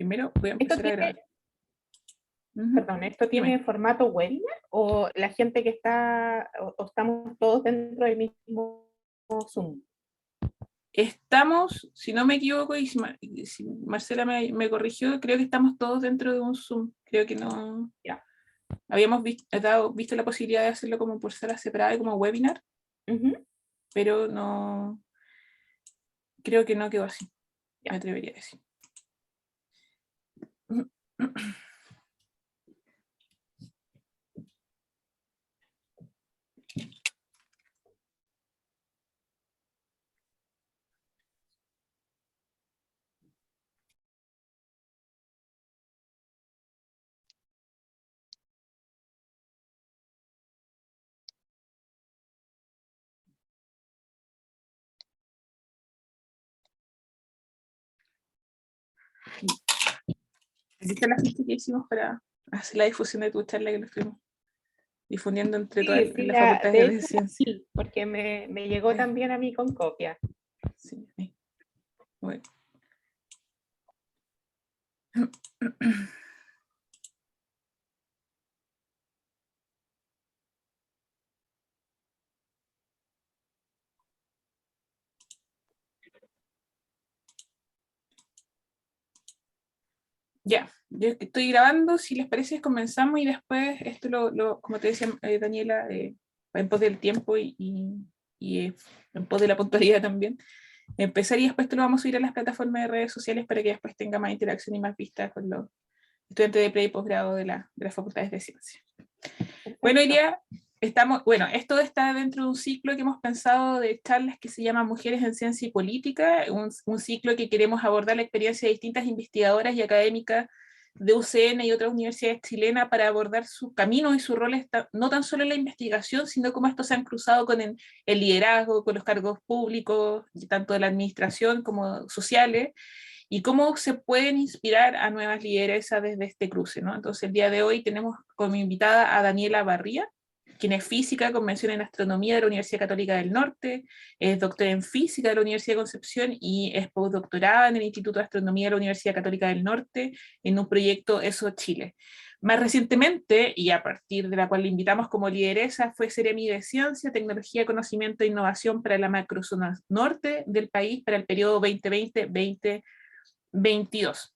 primero voy a ¿Esto empezar a tiene, grabar. perdón, ¿esto tiene Dime. formato webinar o la gente que está, o estamos todos dentro del mismo Zoom? Estamos, si no me equivoco, y si Marcela me corrigió, creo que estamos todos dentro de un Zoom. Creo que no. Ya. Habíamos visto la posibilidad de hacerlo como por sala separada, como webinar, pero no. Creo que no quedó así. Ya. Me atrevería a decir. Aquí está la ficha que hicimos para hacer la difusión de tu charla, que lo estuvimos difundiendo entre todas Sí, las de facultades de hecho, ciencia. sí, porque me llegó también a mí con copia. Sí, bueno. Ya, yo estoy grabando, si les parece comenzamos y después esto como te decía Daniela, en pos del tiempo y en pos de la puntualidad también, empezar y después te lo vamos a subir a las plataformas de redes sociales para que después tenga más interacción y más vistas con los estudiantes de pre y posgrado de las facultades de ciencia. Bueno, hoy día esto está dentro de un ciclo que hemos pensado de charlas que se llama Mujeres en Ciencia y Política, un ciclo que queremos abordar la experiencia de distintas investigadoras y académicas de UCN y otras universidades chilenas para abordar sus caminos y sus roles, no tan solo en la investigación, sino cómo estos se han cruzado con el liderazgo, con los cargos públicos, tanto de la administración como sociales, y cómo se pueden inspirar a nuevas lideresas desde este cruce, ¿no? Entonces, el día de hoy tenemos como invitada a Daniela Barría, quien es física con mención en astronomía de la Universidad Católica del Norte, es doctora en física de la Universidad de Concepción y es postdoctorada en el Instituto de Astronomía de la Universidad Católica del Norte en un proyecto ESO Chile. Más recientemente, y a partir de la cual le invitamos como lideresa, fue Seremi de Ciencia, Tecnología, Conocimiento e Innovación para la macrozona norte del país para el periodo 2020-2022.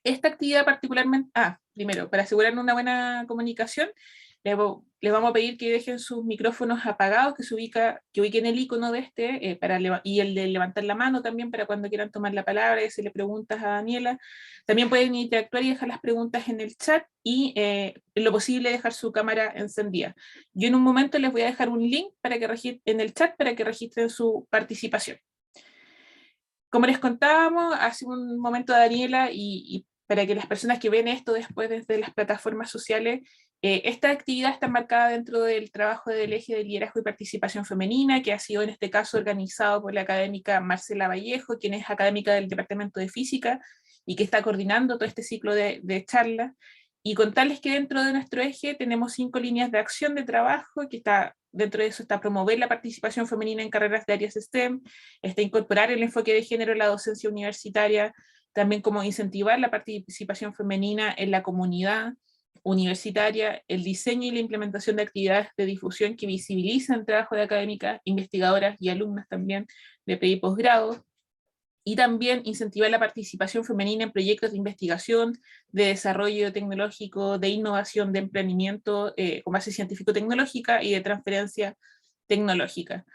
Esta actividad particularmente, primero, para asegurarnos una buena comunicación, les vamos a pedir que dejen sus micrófonos apagados, que ubiquen el icono de y el de levantar la mano también para cuando quieran tomar la palabra y hacerle preguntas a Daniela. También pueden interactuar y dejar las preguntas en el chat y en lo posible dejar su cámara encendida. Yo en un momento les voy a dejar un link en el chat para que registren su participación. Como les contábamos hace un momento, Daniela, y para que las personas que ven esto después desde las plataformas sociales, esta actividad está marcada dentro del trabajo del eje de liderazgo y participación femenina, que ha sido en este caso organizado por la académica Marcela Vallejo, quien es académica del Departamento de Física y que está coordinando todo este ciclo de charlas. Y contarles que dentro de nuestro eje tenemos 5 líneas de acción de trabajo, que dentro de eso está promover la participación femenina en carreras de áreas STEM, está incorporar el enfoque de género en la docencia universitaria, también como incentivar la participación femenina en la comunidad universitaria, el diseño y la implementación de actividades de difusión que visibilizan el trabajo de académicas, investigadoras y alumnas también de pre y posgrado, y también incentivar la participación femenina en proyectos de investigación, de desarrollo tecnológico, de innovación, de emprendimiento con base científico-tecnológica y de transferencia tecnológica.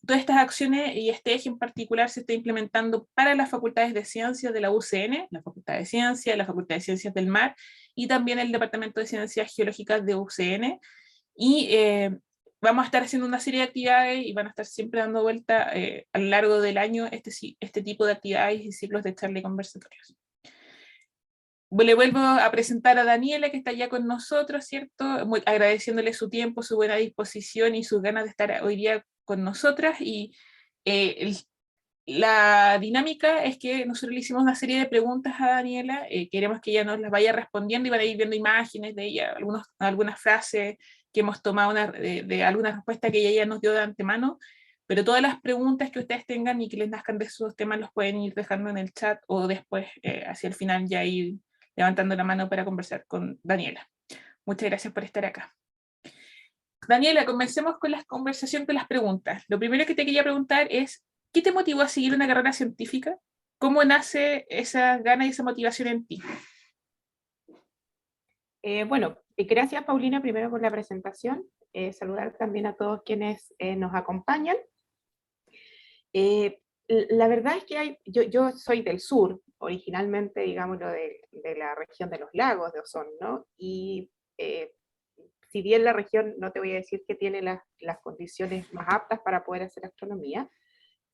Todas estas acciones y este eje en particular se está implementando para las facultades de ciencias de la UCN, la Facultad de Ciencias, la Facultad de Ciencias del Mar y también el Departamento de Ciencias Geológicas de UCN. Y vamos a estar haciendo una serie de actividades y van a estar siempre dando vuelta a lo largo del año este tipo de actividades y ciclos de charla y conversatorios. Le vuelvo a presentar a Daniela, que está ya con nosotros, ¿cierto? Agradeciéndole su tiempo, su buena disposición y sus ganas de estar hoy día con nosotras. Y la dinámica es que nosotros le hicimos una serie de preguntas a Daniela, queremos que ella nos las vaya respondiendo y van a ir viendo imágenes de ella, algunas frases que hemos tomado de alguna respuesta que ella ya nos dio de antemano, pero todas las preguntas que ustedes tengan y que les nazcan de esos temas los pueden ir dejando en el chat o después, hacia el final, ya ir levantando la mano para conversar con Daniela. Muchas gracias por estar acá. Daniela, comencemos con la conversación con las preguntas. Lo primero que te quería preguntar es, ¿qué te motivó a seguir una carrera científica? ¿Cómo nace esa gana y esa motivación en ti? Bueno, gracias Paulina primero por la presentación. Saludar también a todos quienes nos acompañan. La verdad es que yo soy del sur, originalmente, digámoslo, de la región de los lagos de Osorno, ¿no? Y si bien la región, no te voy a decir que tiene las condiciones más aptas para poder hacer astronomía,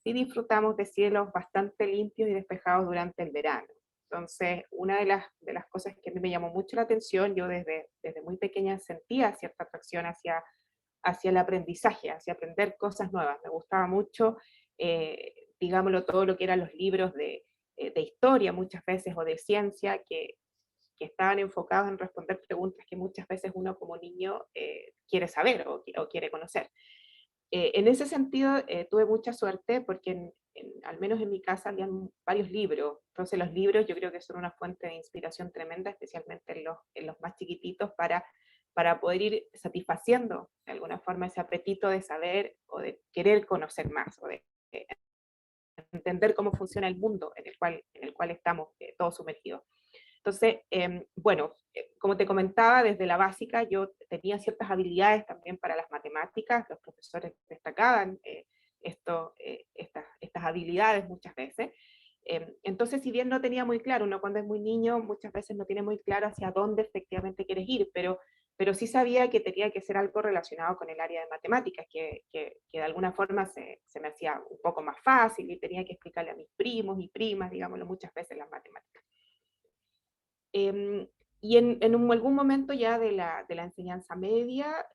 sí disfrutamos de cielos bastante limpios y despejados durante el verano. Entonces, una de las cosas que a mí me llamó mucho la atención, yo desde muy pequeña sentía cierta atracción hacia el aprendizaje, hacia aprender cosas nuevas. Me gustaba mucho, digámoslo, todo lo que eran los libros de historia muchas veces o de ciencia que estaban enfocados en responder preguntas que muchas veces uno como niño quiere saber o quiere conocer. En ese sentido, tuve mucha suerte porque al menos en mi casa habían varios libros. Entonces los libros yo creo que son una fuente de inspiración tremenda, especialmente en los más chiquititos, para poder ir satisfaciendo de alguna forma ese apetito de saber o de querer conocer más o de entender cómo funciona el mundo en el cual estamos todos sumergidos. Entonces, bueno, como te comentaba, desde la básica yo tenía ciertas habilidades también para las matemáticas, los profesores destacaban estas habilidades muchas veces. Entonces, si bien no tenía muy claro, uno cuando es muy niño muchas veces no tiene muy claro hacia dónde efectivamente quieres ir, pero sí sabía que tenía que ser algo relacionado con el área de matemáticas, que de alguna forma se me hacía un poco más fácil y tenía que explicarle a mis primos y primas, digámoslo, muchas veces las matemáticas. Y en algún momento ya de la enseñanza media,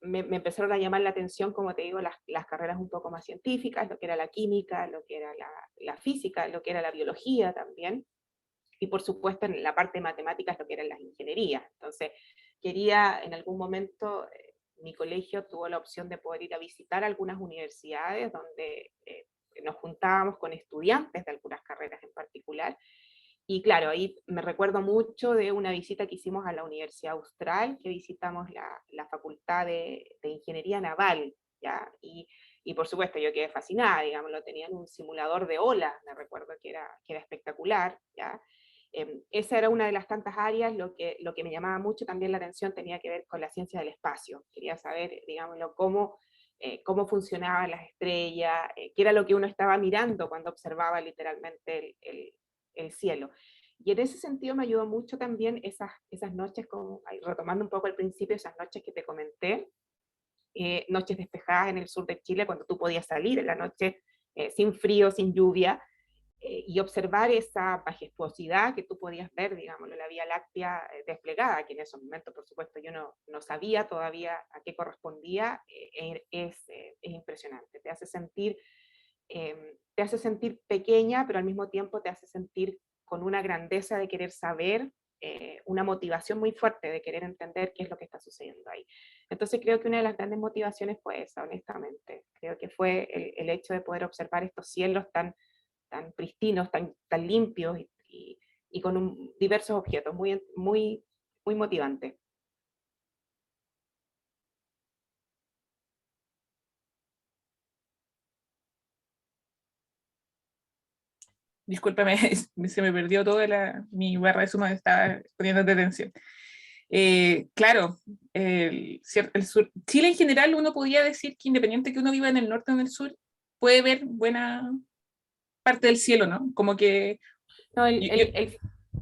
me empezaron a llamar la atención, como te digo, las carreras un poco más científicas, lo que era la química, lo que era la física, lo que era la biología también, y por supuesto en la parte de matemáticas lo que eran las ingenierías. Entonces, quería en algún momento, mi colegio tuvo la opción de poder ir a visitar algunas universidades donde nos juntábamos con estudiantes de algunas carreras en particular. Y claro, ahí me recuerdo mucho de una visita que hicimos a la Universidad Austral, que visitamos la Facultad de Ingeniería Naval, ¿ya? Y por supuesto yo quedé fascinada, digamos, lo tenían un simulador de olas, me recuerdo que era espectacular, ¿ya? Esa era una de las tantas áreas. Lo que me llamaba mucho también la atención tenía que ver con la ciencia del espacio. Quería saber, digámoslo, cómo funcionaban las estrellas, qué era lo que uno estaba mirando cuando observaba literalmente el cielo. Y en ese sentido me ayudó mucho también esas noches, como, retomando un poco al principio, esas noches que te comenté, noches despejadas en el sur de Chile, cuando tú podías salir en la noche sin frío, sin lluvia, y observar esa majestuosidad que tú podías ver, digámoslo, la Vía Láctea desplegada, que en esos momentos, por supuesto, yo no sabía todavía a qué correspondía, es impresionante. Te hace sentir pequeña, pero al mismo tiempo te hace sentir con una grandeza de querer saber, una motivación muy fuerte de querer entender qué es lo que está sucediendo ahí. Entonces creo que una de las grandes motivaciones fue esa, honestamente. Creo que fue el hecho de poder observar estos cielos tan pristinos, tan limpios y con diversos objetos, muy motivante. Discúlpame, se me perdió toda mi barra de suma, estaba poniendo atención. Claro, el sur, Chile en general, uno podría decir que independiente que uno viva en el norte o en el sur, puede ver buena parte del cielo, ¿no? Como que... No, yo,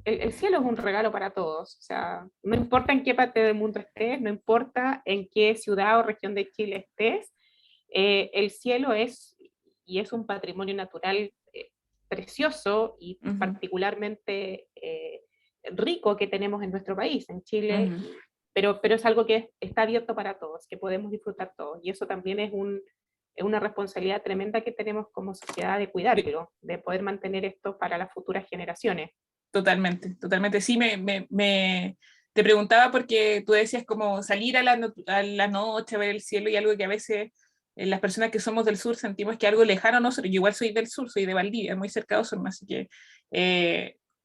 el cielo es un regalo para todos. O sea, no importa en qué parte del mundo estés, no importa en qué ciudad o región de Chile estés, el cielo es un patrimonio natural precioso y particularmente rico que tenemos en nuestro país, en Chile, pero es algo que está abierto para todos, que podemos disfrutar todos. Y eso también es una responsabilidad tremenda que tenemos como sociedad de cuidarlo, de poder mantener esto para las futuras generaciones. Totalmente, totalmente. Sí, te preguntaba porque tú decías como salir a la noche a ver el cielo, y algo que a veces las personas que somos del sur sentimos que algo lejano a nosotros. Yo igual soy del sur, soy de Valdivia, muy cerca de Osorno, así que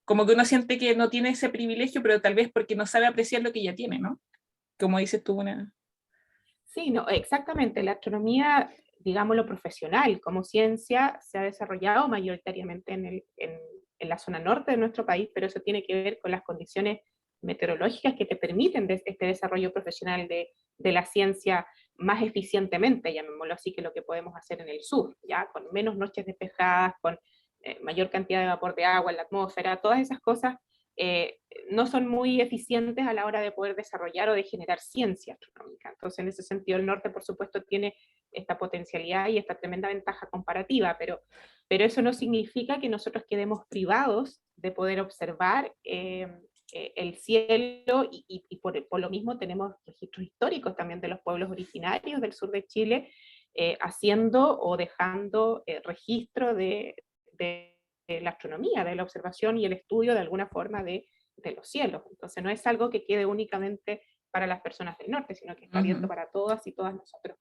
como que uno siente que no tiene ese privilegio, pero tal vez porque no sabe apreciar lo que ya tiene, ¿no? Como dices tú, una... Sí, no, exactamente. La astronomía, digámoslo, profesional como ciencia se ha desarrollado mayoritariamente en la zona norte de nuestro país, pero eso tiene que ver con las condiciones meteorológicas que te permiten este desarrollo profesional de la ciencia más eficientemente, llamémoslo así, que lo que podemos hacer en el sur, ya con menos noches despejadas, con mayor cantidad de vapor de agua en la atmósfera, todas esas cosas eh, no son muy eficientes a la hora de poder desarrollar o de generar ciencia astronómica. Entonces, en ese sentido, el norte, por supuesto, tiene esta potencialidad y esta tremenda ventaja comparativa, pero eso no significa que nosotros quedemos privados de poder observar el cielo y por lo mismo tenemos registros históricos también de los pueblos originarios del sur de Chile haciendo o dejando registro de la astronomía, de la observación y el estudio de alguna forma de los cielos. Entonces no es algo que quede únicamente para las personas del norte, sino que está abierto para todas y todas nosotros.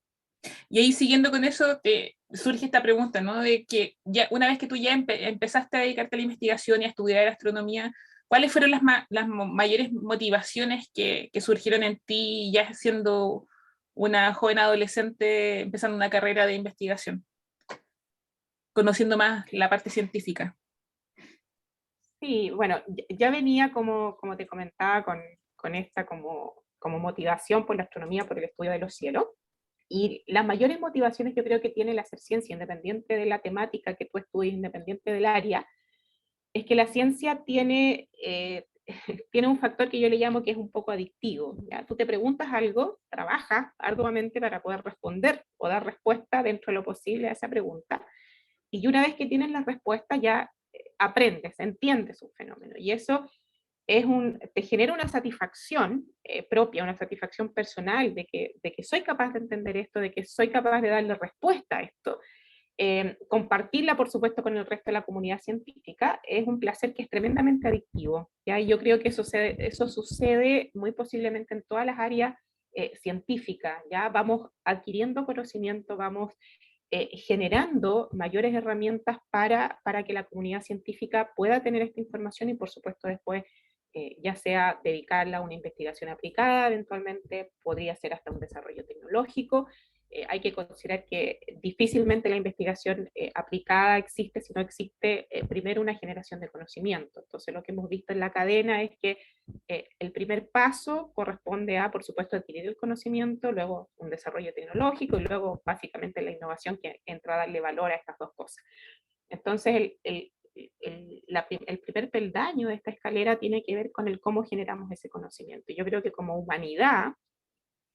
Y ahí siguiendo con eso, te surge esta pregunta, ¿no? De que ya, una vez que tú ya empezaste a dedicarte a la investigación y a estudiar astronomía, ¿cuáles fueron las mayores motivaciones que surgieron en ti ya siendo una joven adolescente empezando una carrera de investigación, conociendo más la parte científica? Sí, bueno, ya venía, como te comentaba, con esta como motivación por la astronomía, por el estudio de los cielos. Y las mayores motivaciones que yo creo que tiene el hacer ciencia, independiente de la temática que tú estudies, independiente del área, es que la ciencia tiene, tiene un factor que yo le llamo que es un poco adictivo. ¿Ya? Tú te preguntas algo, trabajas arduamente para poder responder o dar respuesta dentro de lo posible a esa pregunta, y una vez que tienes la respuesta ya aprendes, entiendes un fenómeno, y eso te genera una satisfacción propia, una satisfacción personal de que soy capaz de entender esto, de que soy capaz de darle respuesta a esto. Compartirla, por supuesto, con el resto de la comunidad científica es un placer que es tremendamente adictivo. ¿ya? Y yo creo que eso sucede muy posiblemente en todas las áreas científicas. ¿ya? Vamos adquiriendo conocimiento, vamos generando mayores herramientas para que la comunidad científica pueda tener esta información y, por supuesto, después ya sea dedicarla a una investigación aplicada, eventualmente podría ser hasta un desarrollo tecnológico. Hay que considerar que difícilmente la investigación aplicada existe si no existe primero una generación de conocimiento. Entonces lo que hemos visto en la cadena es que el primer paso corresponde a, por supuesto, adquirir el conocimiento, luego un desarrollo tecnológico y luego básicamente la innovación que entra a darle valor a estas dos cosas. Entonces el primer peldaño de esta escalera tiene que ver con el cómo generamos ese conocimiento. Yo creo que como humanidad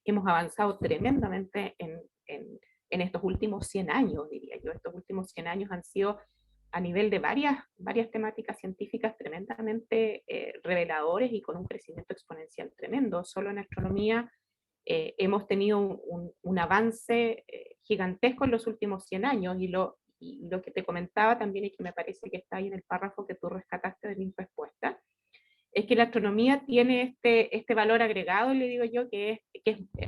hemos avanzado tremendamente en estos últimos 100 años, diría yo. Estos últimos 100 años han sido a nivel de varias temáticas científicas tremendamente reveladores y con un crecimiento exponencial tremendo. Solo en astronomía hemos tenido un avance gigantesco en los últimos 100 años y lo que te comentaba también y que me parece que está ahí en el párrafo que tú rescataste de mi respuesta, es que la astronomía tiene este valor agregado, le digo yo, que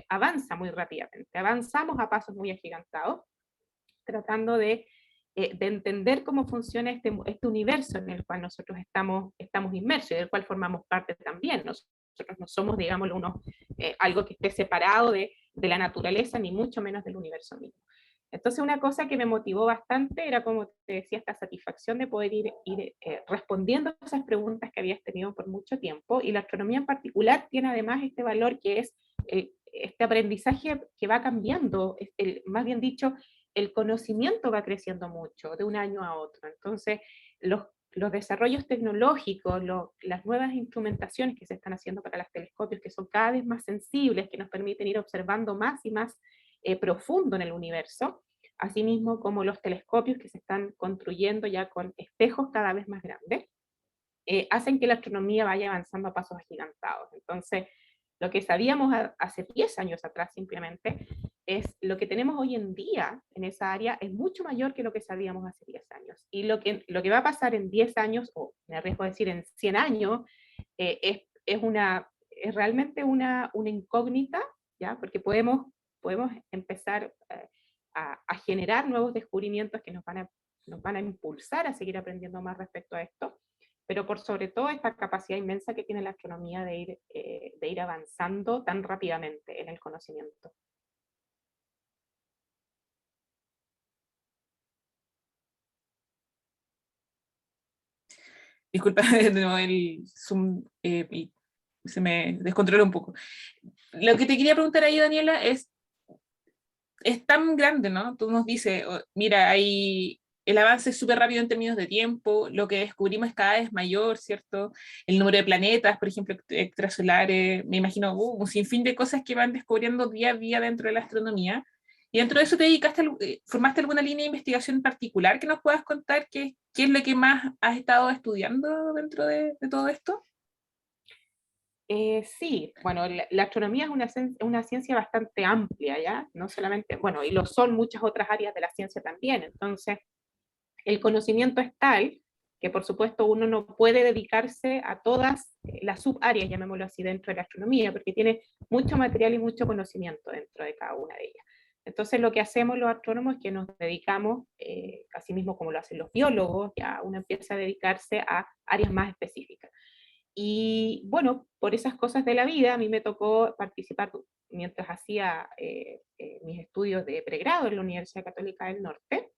avanza muy rápidamente. Avanzamos a pasos muy agigantados, tratando de entender cómo funciona este universo en el cual nosotros estamos inmersos y del cual formamos parte también. Nosotros no somos, digámoslo, algo que esté separado de la naturaleza, ni mucho menos del universo mismo. Entonces una cosa que me motivó bastante era, como te decía, esta satisfacción de poder ir respondiendo a esas preguntas que habías tenido por mucho tiempo, y la astronomía en particular tiene además este valor que es este aprendizaje que va cambiando, más bien dicho, el conocimiento va creciendo mucho de un año a otro. Entonces los desarrollos tecnológicos, las nuevas instrumentaciones que se están haciendo para los telescopios, que son cada vez más sensibles, que nos permiten ir observando más y más profundo en el universo, asimismo como los telescopios que se están construyendo ya con espejos cada vez más grandes, hacen que la astronomía vaya avanzando a pasos agigantados. Entonces, lo que sabíamos hace 10 años atrás simplemente, es lo que tenemos hoy en día en esa área es mucho mayor que lo que sabíamos hace 10 años. Y lo que va a pasar en 10 años, o me arriesgo a decir en 100 años, es realmente una incógnita, ¿ya? Porque podemos empezar a generar nuevos descubrimientos que nos van a impulsar a seguir aprendiendo más respecto a esto, pero por sobre todo esta capacidad inmensa que tiene la astronomía de ir avanzando tan rápidamente en el conocimiento. Disculpa, no, el Zoom se me descontroló un poco. Lo que te quería preguntar ahí, Daniela, es tan grande, ¿no? Tú nos dices, mira, el avance es súper rápido en términos de tiempo, lo que descubrimos es cada vez mayor, ¿cierto? El número de planetas, por ejemplo, extrasolares, me imagino un sinfín de cosas que van descubriendo día a día dentro de la astronomía. Y dentro de eso te dedicaste, ¿formaste alguna línea de investigación particular que nos puedas contar qué es lo que más has estado estudiando dentro de todo esto? Sí, bueno, la astronomía es una ciencia bastante amplia, ¿ya? No solamente, bueno, y lo son muchas otras áreas de la ciencia también. Entonces, el conocimiento es tal que, por supuesto, uno no puede dedicarse a todas las subáreas, llamémoslo así, dentro de la astronomía, porque tiene mucho material y mucho conocimiento dentro de cada una de ellas. Entonces, lo que hacemos los astrónomos es que nos dedicamos, así mismo como lo hacen los biólogos, ya uno empieza a dedicarse a áreas más específicas. Y bueno, por esas cosas de la vida, a mí me tocó participar mientras hacía mis estudios de pregrado en la Universidad Católica del Norte.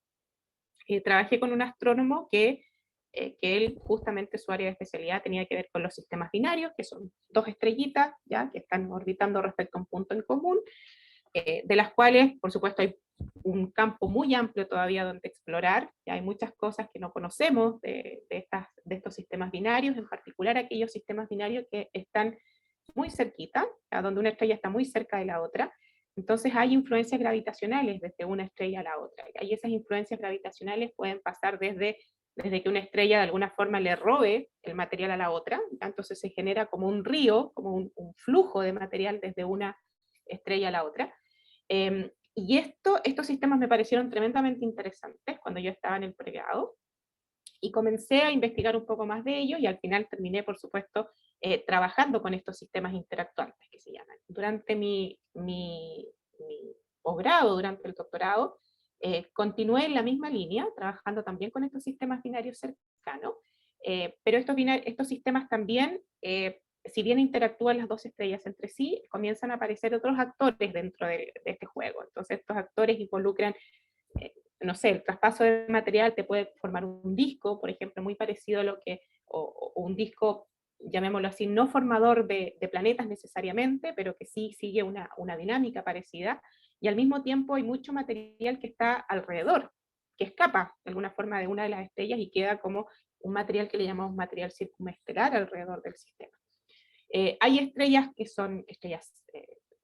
Trabajé con un astrónomo que él, justamente su área de especialidad tenía que ver con los sistemas binarios, que son dos estrellitas, ¿ya? Que están orbitando respecto a un punto en común, de las cuales, por supuesto, hay un campo muy amplio todavía donde explorar, ya hay muchas cosas que no conocemos de estos sistemas binarios, en particular aquellos sistemas binarios que están muy cerquita, donde una estrella está muy cerca de la otra. Entonces hay influencias gravitacionales desde una estrella a la otra, y esas influencias gravitacionales pueden pasar desde que una estrella de alguna forma le robe el material a la otra, entonces se genera como un río, como un flujo de material desde una estrella a la otra. Y estos sistemas me parecieron tremendamente interesantes cuando yo estaba en el pregrado, y comencé a investigar un poco más de ello, y al final terminé, por supuesto, trabajando con estos sistemas interactuantes que se llaman. Durante mi posgrado, durante el doctorado, continué en la misma línea, trabajando también con estos sistemas binarios cercanos, pero estos sistemas también, si bien interactúan las dos estrellas entre sí, comienzan a aparecer otros actores dentro de este juego. Entonces estos actores involucran, no sé, el traspaso de material te puede formar un disco, por ejemplo, muy parecido a o un disco, llamémoslo así, no formador de planetas necesariamente, pero que sí sigue una dinámica parecida, y al mismo tiempo hay mucho material que está alrededor, que escapa de alguna forma de una de las estrellas y queda como un material que le llamamos material circunestelar alrededor del sistema. Hay estrellas que son estrellas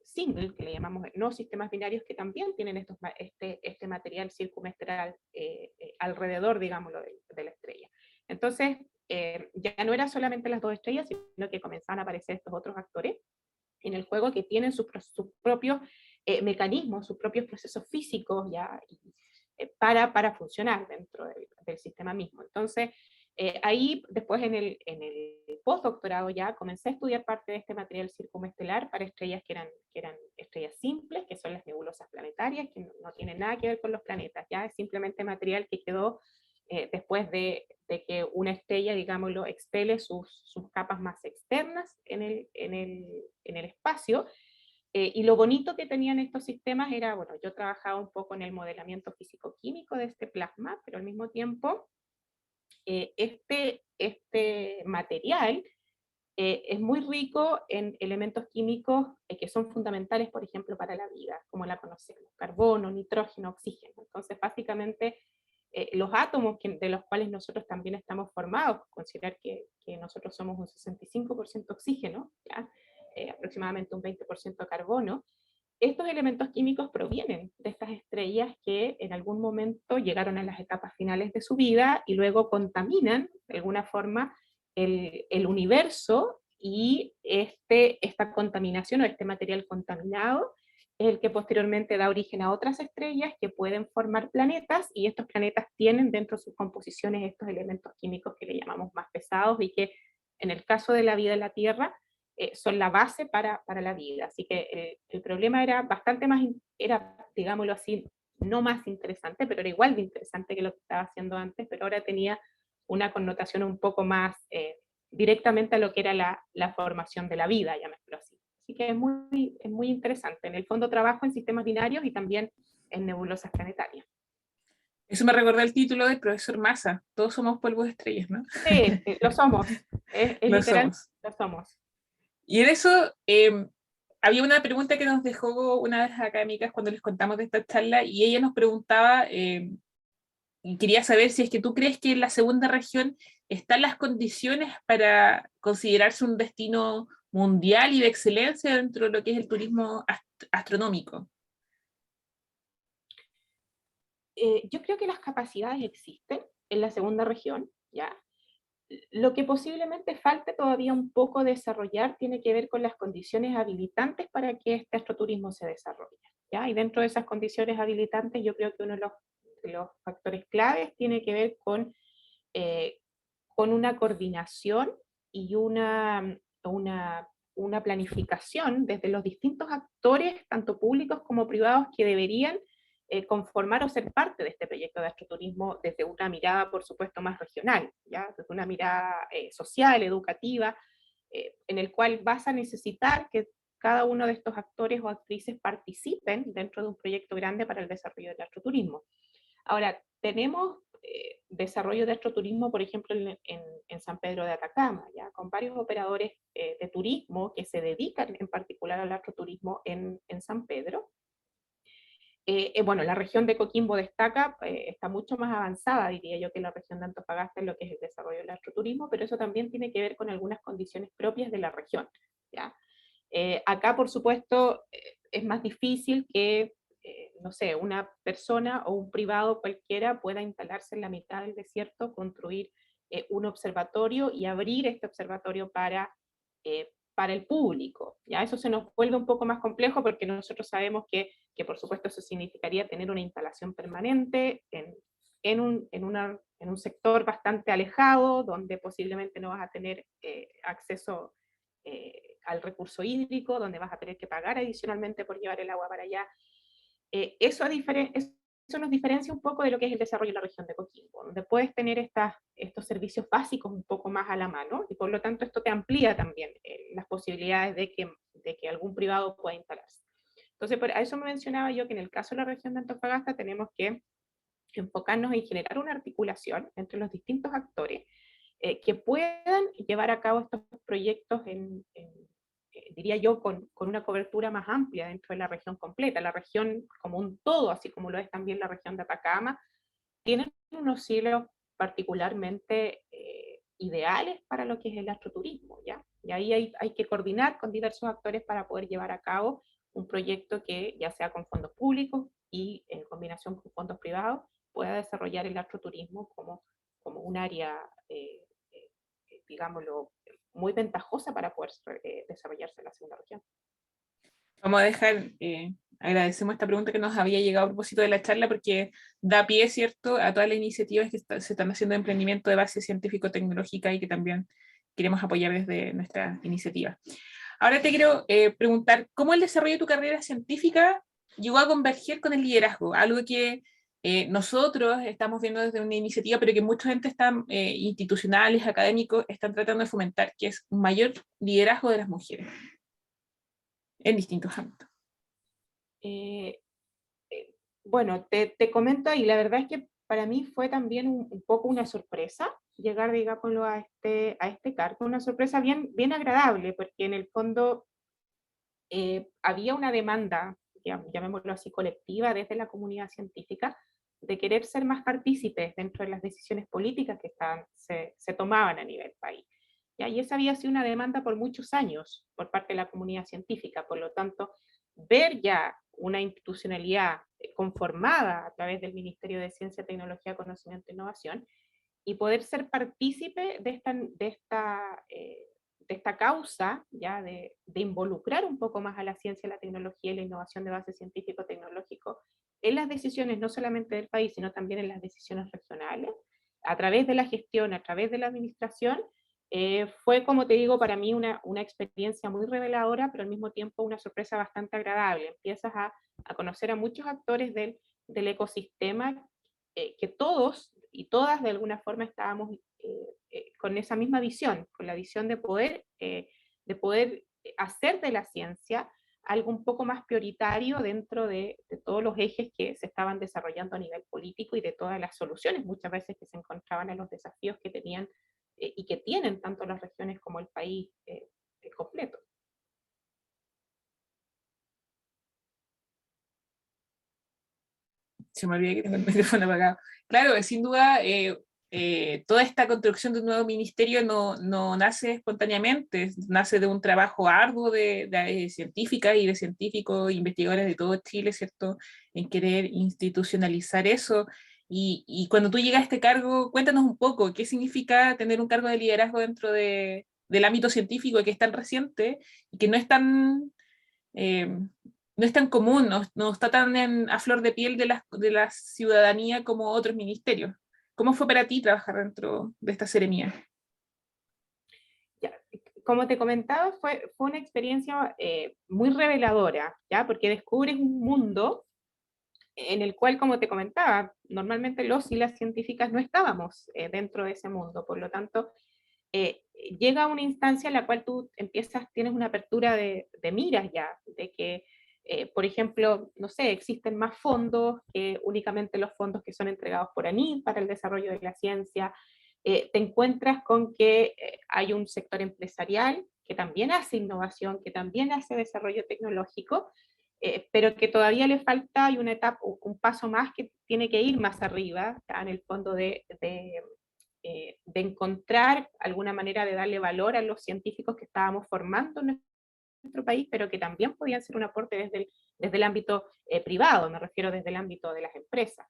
single, que le llamamos no sistemas binarios, que también tienen este material circunesteral alrededor, digámoslo, de la estrella. Entonces, ya no eran solamente las dos estrellas, sino que comenzaban a aparecer estos otros actores en el juego que tienen sus propios mecanismos, sus propios procesos físicos ya, para funcionar dentro del sistema mismo. Entonces, ahí después en el postdoctorado ya comencé a estudiar parte de este material circunestelar para estrellas que eran estrellas simples, que son las nebulosas planetarias, que no tienen nada que ver con los planetas, ya es simplemente material que quedó después de que una estrella, digámoslo, expele sus capas más externas en el espacio. Y lo bonito que tenían estos sistemas era, bueno, yo trabajaba un poco en el modelamiento físico-químico de este plasma, pero al mismo tiempo este material es muy rico en elementos químicos que son fundamentales, por ejemplo, para la vida, como la conocemos: carbono, nitrógeno, oxígeno. Entonces, básicamente, los átomos de los cuales nosotros también estamos formados, considerar que nosotros somos un 65% oxígeno, ¿ya? Aproximadamente un 20% carbono. Estos elementos químicos provienen de estas estrellas que en algún momento llegaron a las etapas finales de su vida y luego contaminan de alguna forma el universo, y esta contaminación o este material contaminado es el que posteriormente da origen a otras estrellas que pueden formar planetas, y estos planetas tienen dentro de sus composiciones estos elementos químicos que le llamamos más pesados y que en el caso de la vida en la Tierra son la base para la vida. Así que el problema era bastante más, era, digámoslo así, no más interesante, pero era igual de interesante que lo que estaba haciendo antes, pero ahora tenía una connotación un poco más directamente a lo que era la formación de la vida, llamémoslo así. Así que es muy interesante. En el fondo trabajo en sistemas binarios y también en nebulosas planetarias. Eso me recordó el título del profesor Massa, todos somos polvo de estrellas, ¿no? Sí, lo somos, es Lo literal, somos. lo somos. Y en eso, había una pregunta que nos dejó una de las académicas cuando les contamos de esta charla, y ella nos preguntaba, y quería saber si es que tú crees que en la segunda región están las condiciones para considerarse un destino mundial y de excelencia dentro de lo que es el turismo astronómico. Yo creo que las capacidades existen en la segunda región, ¿ya? Lo que posiblemente falte todavía un poco desarrollar tiene que ver con las condiciones habilitantes para que este astroturismo se desarrolle, ¿ya? Y dentro de esas condiciones habilitantes yo creo que uno de los factores claves tiene que ver eh, con una coordinación y una planificación desde los distintos actores, tanto públicos como privados, que deberían conformar o ser parte de este proyecto de astroturismo desde una mirada, por supuesto, más regional, ¿ya? Desde una mirada social, educativa, en el cual vas a necesitar que cada uno de estos actores o actrices participen dentro de un proyecto grande para el desarrollo del astroturismo. Ahora, tenemos desarrollo de astroturismo, por ejemplo, en San Pedro de Atacama, ¿ya? Con varios operadores de turismo que se dedican en particular al astroturismo en San Pedro. Bueno, la región de Coquimbo destaca, está mucho más avanzada, diría yo, que la región de Antofagasta en lo que es el desarrollo del astroturismo, pero eso también tiene que ver con algunas condiciones propias de la región, ¿ya? Acá, por supuesto, es más difícil que, no sé, una persona o un privado cualquiera pueda instalarse en la mitad del desierto, construir un observatorio y abrir este observatorio para el público. ¿Ya? Eso se nos vuelve un poco más complejo porque nosotros sabemos que por supuesto eso significaría tener una instalación permanente en un sector bastante alejado, donde posiblemente no vas a tener acceso al recurso hídrico, donde vas a tener que pagar adicionalmente por llevar el agua para allá. Eso nos diferencia un poco de lo que es el desarrollo de la región de Coquimbo, donde puedes tener estos servicios básicos un poco más a la mano, y por lo tanto esto te amplía también las posibilidades de que algún privado pueda instalarse. Entonces, a eso me mencionaba yo que en el caso de la región de Antofagasta tenemos que enfocarnos en generar una articulación entre los distintos actores que puedan llevar a cabo estos proyectos diría yo, con una cobertura más amplia dentro de la región completa. La región como un todo, así como lo es también la región de Atacama, tienen unos cielos particularmente ideales para lo que es el astroturismo, ¿ya? Y ahí hay que coordinar con diversos actores para poder llevar a cabo un proyecto que, ya sea con fondos públicos y en combinación con fondos privados, pueda desarrollar el astroturismo como un área, digámoslo, muy ventajosa para poder desarrollarse en la segunda región. Vamos a dejar, agradecemos esta pregunta que nos había llegado a propósito de la charla porque da pie, ¿cierto?, a todas las iniciativas que se están haciendo de emprendimiento de base científico-tecnológica y que también queremos apoyar desde nuestra iniciativa. Ahora te quiero preguntar, ¿cómo el desarrollo de tu carrera científica llegó a converger con el liderazgo? Algo que nosotros estamos viendo desde una iniciativa, pero que muchos entes están, institucionales, académicos, están tratando de fomentar, que es un mayor liderazgo de las mujeres en distintos ámbitos. Eh, bueno, te comento, y la verdad es que para mí fue también un poco una sorpresa llegar, digámoslo, a este cargo, una sorpresa bien agradable, porque en el fondo había una demanda, llamémoslo así, colectiva desde la comunidad científica, de querer ser más partícipes dentro de las decisiones políticas que se tomaban a nivel país. ¿Ya? Y esa había sido una demanda por muchos años por parte de la comunidad científica, por lo tanto, ver ya una institucionalidad conformada a través del Ministerio de Ciencia, Tecnología, Conocimiento e Innovación, y poder ser partícipe de esta causa, ya de involucrar un poco más a la ciencia, la tecnología y la innovación de base científico-tecnológico en las decisiones no solamente del país, sino también en las decisiones regionales, a través de la gestión, a través de la administración, fue, como te digo, para mí una experiencia muy reveladora, pero al mismo tiempo una sorpresa bastante agradable. Empiezas a conocer a muchos actores del ecosistema, que todos y todas de alguna forma estábamos con esa misma visión, con la visión de poder hacer de la ciencia algo un poco más prioritario dentro de todos los ejes que se estaban desarrollando a nivel político y de todas las soluciones muchas veces que se encontraban a los desafíos que tenían y que tienen tanto las regiones como el país completo. Se me olvidó que tengo el micrófono apagado. Claro, sin duda, toda esta construcción de un nuevo ministerio no nace espontáneamente, nace de un trabajo arduo de científicas y de científicos, investigadores de todo Chile, ¿cierto? En querer institucionalizar eso. Y cuando tú llegas a este cargo, cuéntanos un poco, ¿qué significa tener un cargo de liderazgo dentro del ámbito científico que es tan reciente y que no es tan no es tan común, no está tan a flor de piel de la ciudadanía como otros ministerios? ¿Cómo fue para ti trabajar dentro de esta seremía? Ya, como te comentaba, fue una experiencia muy reveladora, ¿ya? Porque descubres un mundo en el cual, como te comentaba, normalmente los y las científicas no estábamos dentro de ese mundo, por lo tanto, eh, llega una instancia en la cual tú tienes una apertura de miras ya, de que, por ejemplo, no sé, existen más fondos que únicamente los fondos que son entregados por ANID para el desarrollo de la ciencia. Te encuentras con que hay un sector empresarial que también hace innovación, que también hace desarrollo tecnológico, pero que todavía le falta, hay una etapa, un paso más que tiene que ir más arriba, ya en el fondo de encontrar alguna manera de darle valor a los científicos que estábamos formando en nuestro país, pero que también podían ser un aporte desde el ámbito privado, me refiero desde el ámbito de las empresas.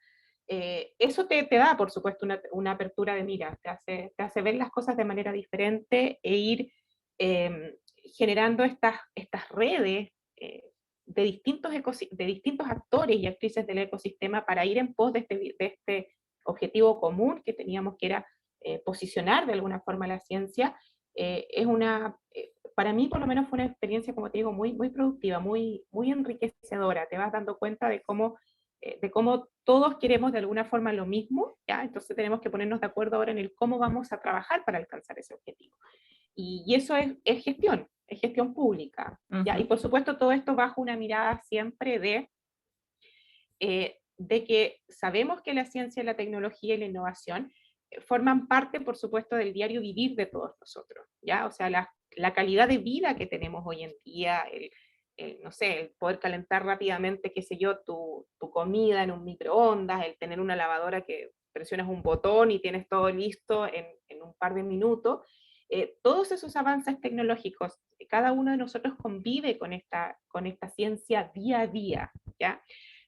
Eso te da, por supuesto, una apertura de miras, te hace ver las cosas de manera diferente e ir generando estas redes de distintos actores y actrices del ecosistema para ir en pos de este objetivo común que teníamos, que era posicionar de alguna forma la ciencia. Para mí por lo menos fue una experiencia, como te digo, muy productiva, muy enriquecedora. Te vas dando cuenta de cómo todos queremos de alguna forma lo mismo, ¿ya? Entonces tenemos que ponernos de acuerdo ahora en el cómo vamos a trabajar para alcanzar ese objetivo. Y eso es gestión pública, ¿ya? Y por supuesto todo esto bajo una mirada siempre de que sabemos que la ciencia, la tecnología y la innovación forman parte, por supuesto, del diario vivir de todos nosotros, ¿ya? O sea, la calidad de vida que tenemos hoy en día, no sé, el poder calentar rápidamente, qué sé yo, tu comida en un microondas, el tener una lavadora que presionas un botón y tienes todo listo en un par de minutos, todos esos avances tecnológicos, cada uno de nosotros convive con esta ciencia día a día, ¿ya?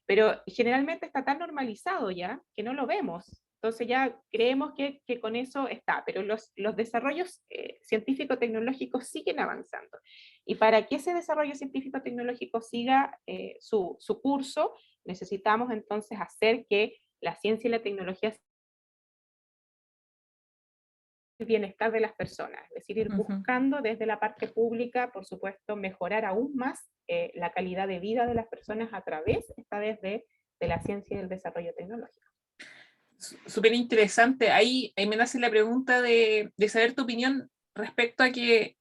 Pero generalmente está tan normalizado ya que no lo vemos. Entonces ya creemos que con eso está, pero los desarrollos científico-tecnológicos siguen avanzando. Y para que ese desarrollo científico-tecnológico siga su curso, necesitamos entonces hacer que la ciencia y la tecnología el bienestar de las personas, es decir, ir buscando desde la parte pública, por supuesto, mejorar aún más la calidad de vida de las personas a través, esta vez, de la ciencia y el desarrollo tecnológico. Súper interesante. Ahí me nace la pregunta de saber tu opinión respecto a que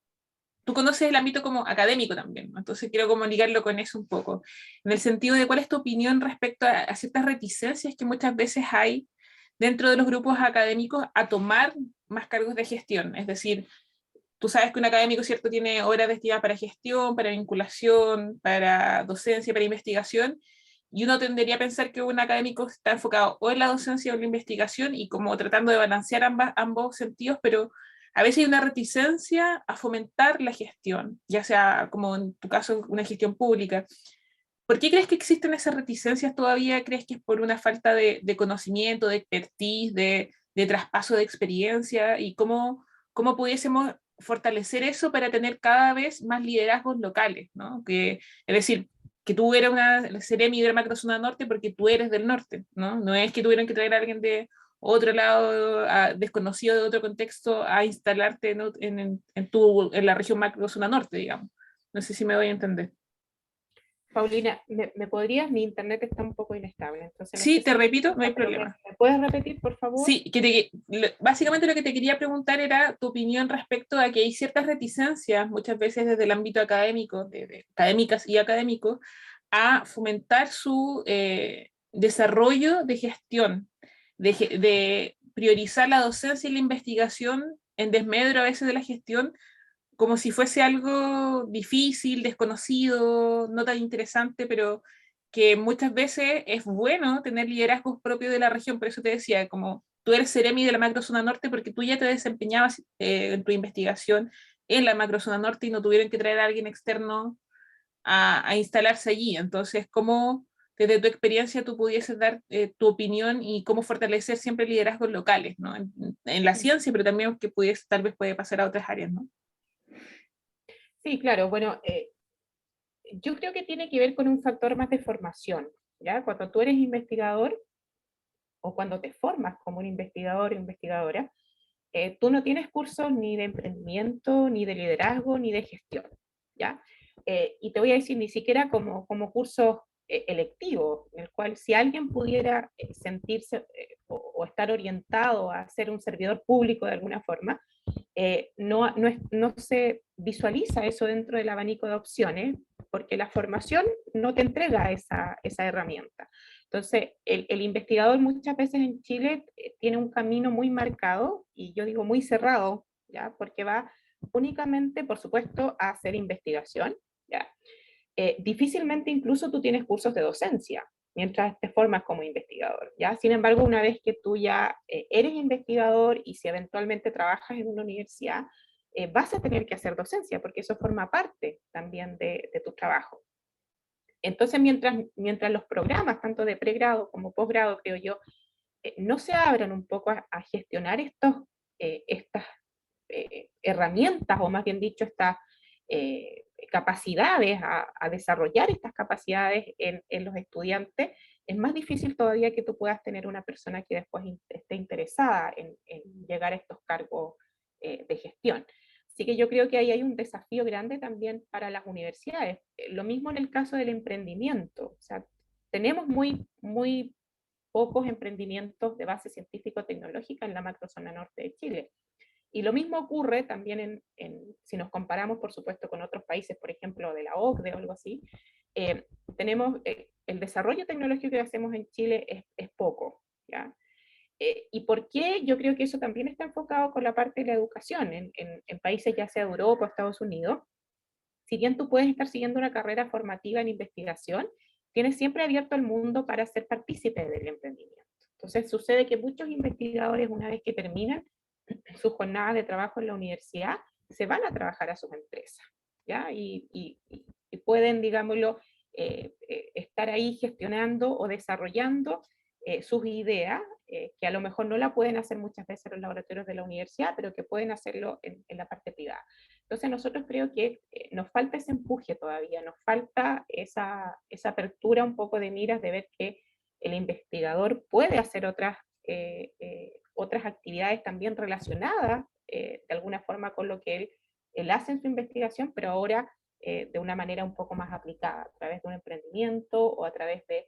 tú conoces el ámbito como académico también, ¿no? Entonces quiero comunicarlo con eso un poco, en el sentido de cuál es tu opinión respecto a ciertas reticencias que muchas veces hay dentro de los grupos académicos a tomar más cargos de gestión. Es decir, tú sabes que un académico, ¿cierto?, tiene horas destinadas para gestión, para vinculación, para docencia, para investigación, y uno tendería a pensar que un académico está enfocado o en la docencia o en la investigación y como tratando de balancear ambos sentidos, pero a veces hay una reticencia a fomentar la gestión, ya sea como en tu caso una gestión pública. ¿Por qué crees que existen esas reticencias todavía? ¿Crees que es por una falta de conocimiento, de expertise, de traspaso de experiencia? ¿Y cómo pudiésemos fortalecer eso para tener cada vez más liderazgos locales, ¿no? Es decir, que tú eres una Seremi de Macrozona Norte porque tú eres del norte, ¿no? No es que tuvieron que traer a alguien de otro lado, desconocido de otro contexto, a instalarte en la región Macrozona Norte, digamos. No sé si me voy a entender. Paulina, ¿me podrías? Mi internet está un poco inestable, entonces no sé Sí, te si repito, no hay pero problema. ¿me puedes repetir, por favor? Sí, básicamente lo que te quería preguntar era tu opinión respecto a que hay ciertas reticencias, muchas veces desde el ámbito académico, de académicas y académicos, a fomentar su desarrollo de gestión, de priorizar la docencia y la investigación en desmedro a veces de la gestión, como si fuese algo difícil, desconocido, no tan interesante, pero que muchas veces es bueno tener liderazgos propios de la región. Por eso te decía, como tú eres Seremi de la macrozona norte, porque tú ya te desempeñabas en tu investigación en la macrozona norte y no tuvieron que traer a alguien externo a instalarse allí. Entonces, ¿cómo desde tu experiencia tú pudieses dar tu opinión y cómo fortalecer siempre liderazgos locales, ¿no? En la ciencia, pero también que pudiese, tal vez puede pasar a otras áreas, ¿no? Sí, claro, bueno, yo creo que tiene que ver con un factor más de formación, ¿ya? Cuando tú eres investigador o cuando te formas como un investigador o investigadora, tú no tienes cursos ni de emprendimiento, ni de liderazgo, ni de gestión, ¿ya? Y te voy a decir, ni siquiera como cursos electivos, en el cual si alguien pudiera sentirse o estar orientado a ser un servidor público de alguna forma, no se visualiza eso dentro del abanico de opciones, porque la formación no te entrega esa herramienta. Entonces, el investigador muchas veces en Chile tiene un camino muy marcado, y yo digo muy cerrado, ¿ya? Porque va únicamente, por supuesto, a hacer investigación, ¿ya? Difícilmente incluso tú tienes cursos de docencia mientras te formas como investigador, ¿ya? Sin embargo, una vez que tú ya eres investigador y si eventualmente trabajas en una universidad, vas a tener que hacer docencia porque eso forma parte también de tu trabajo. Entonces, mientras los programas, tanto de pregrado como posgrado, creo yo, no se abran un poco a gestionar estas herramientas, o más bien dicho, estas capacidades, a desarrollar estas capacidades en los estudiantes, es más difícil todavía que tú puedas tener una persona que después esté interesada en llegar a estos cargos de gestión. Así que yo creo que ahí hay un desafío grande también para las universidades. Lo mismo en el caso del emprendimiento. O sea, tenemos muy pocos emprendimientos de base científico-tecnológica en la macrozona norte de Chile. Y lo mismo ocurre también si nos comparamos, por supuesto, con otros países, por ejemplo, de la OCDE o algo así. Tenemos el desarrollo tecnológico que hacemos en Chile es poco, ¿ya? ¿Y por qué? Yo creo que eso también está enfocado con la parte de la educación. En países ya sea Europa o Estados Unidos, si bien tú puedes estar siguiendo una carrera formativa en investigación, tienes siempre abierto el mundo para ser partícipe del emprendimiento. Entonces sucede que muchos investigadores, una vez que terminan su jornada de trabajo en la universidad, se van a trabajar a sus empresas, ¿ya? Y pueden, digámoslo, estar ahí gestionando o desarrollando sus ideas, que a lo mejor no la pueden hacer muchas veces en los laboratorios de la universidad, pero que pueden hacerlo en la parte privada. Entonces nosotros creo que nos falta ese empuje todavía, nos falta esa apertura un poco de miras de ver que el investigador puede hacer otras actividades también relacionadas de alguna forma con lo que él hace en su investigación, pero ahora de una manera un poco más aplicada, a través de un emprendimiento o a través de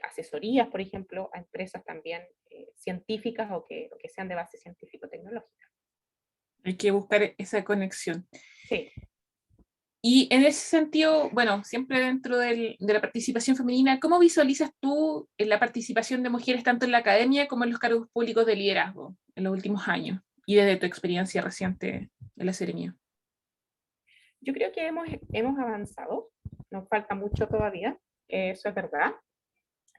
asesorías, por ejemplo, a empresas también científicas o que sean de base científico-tecnológica. Hay que buscar esa conexión. Sí. Y en ese sentido, bueno, siempre dentro de la participación femenina, ¿cómo visualizas tú la participación de mujeres tanto en la academia como en los cargos públicos de liderazgo en los últimos años y desde tu experiencia reciente en la Seremía? Yo creo que hemos avanzado, nos falta mucho todavía, eso es verdad,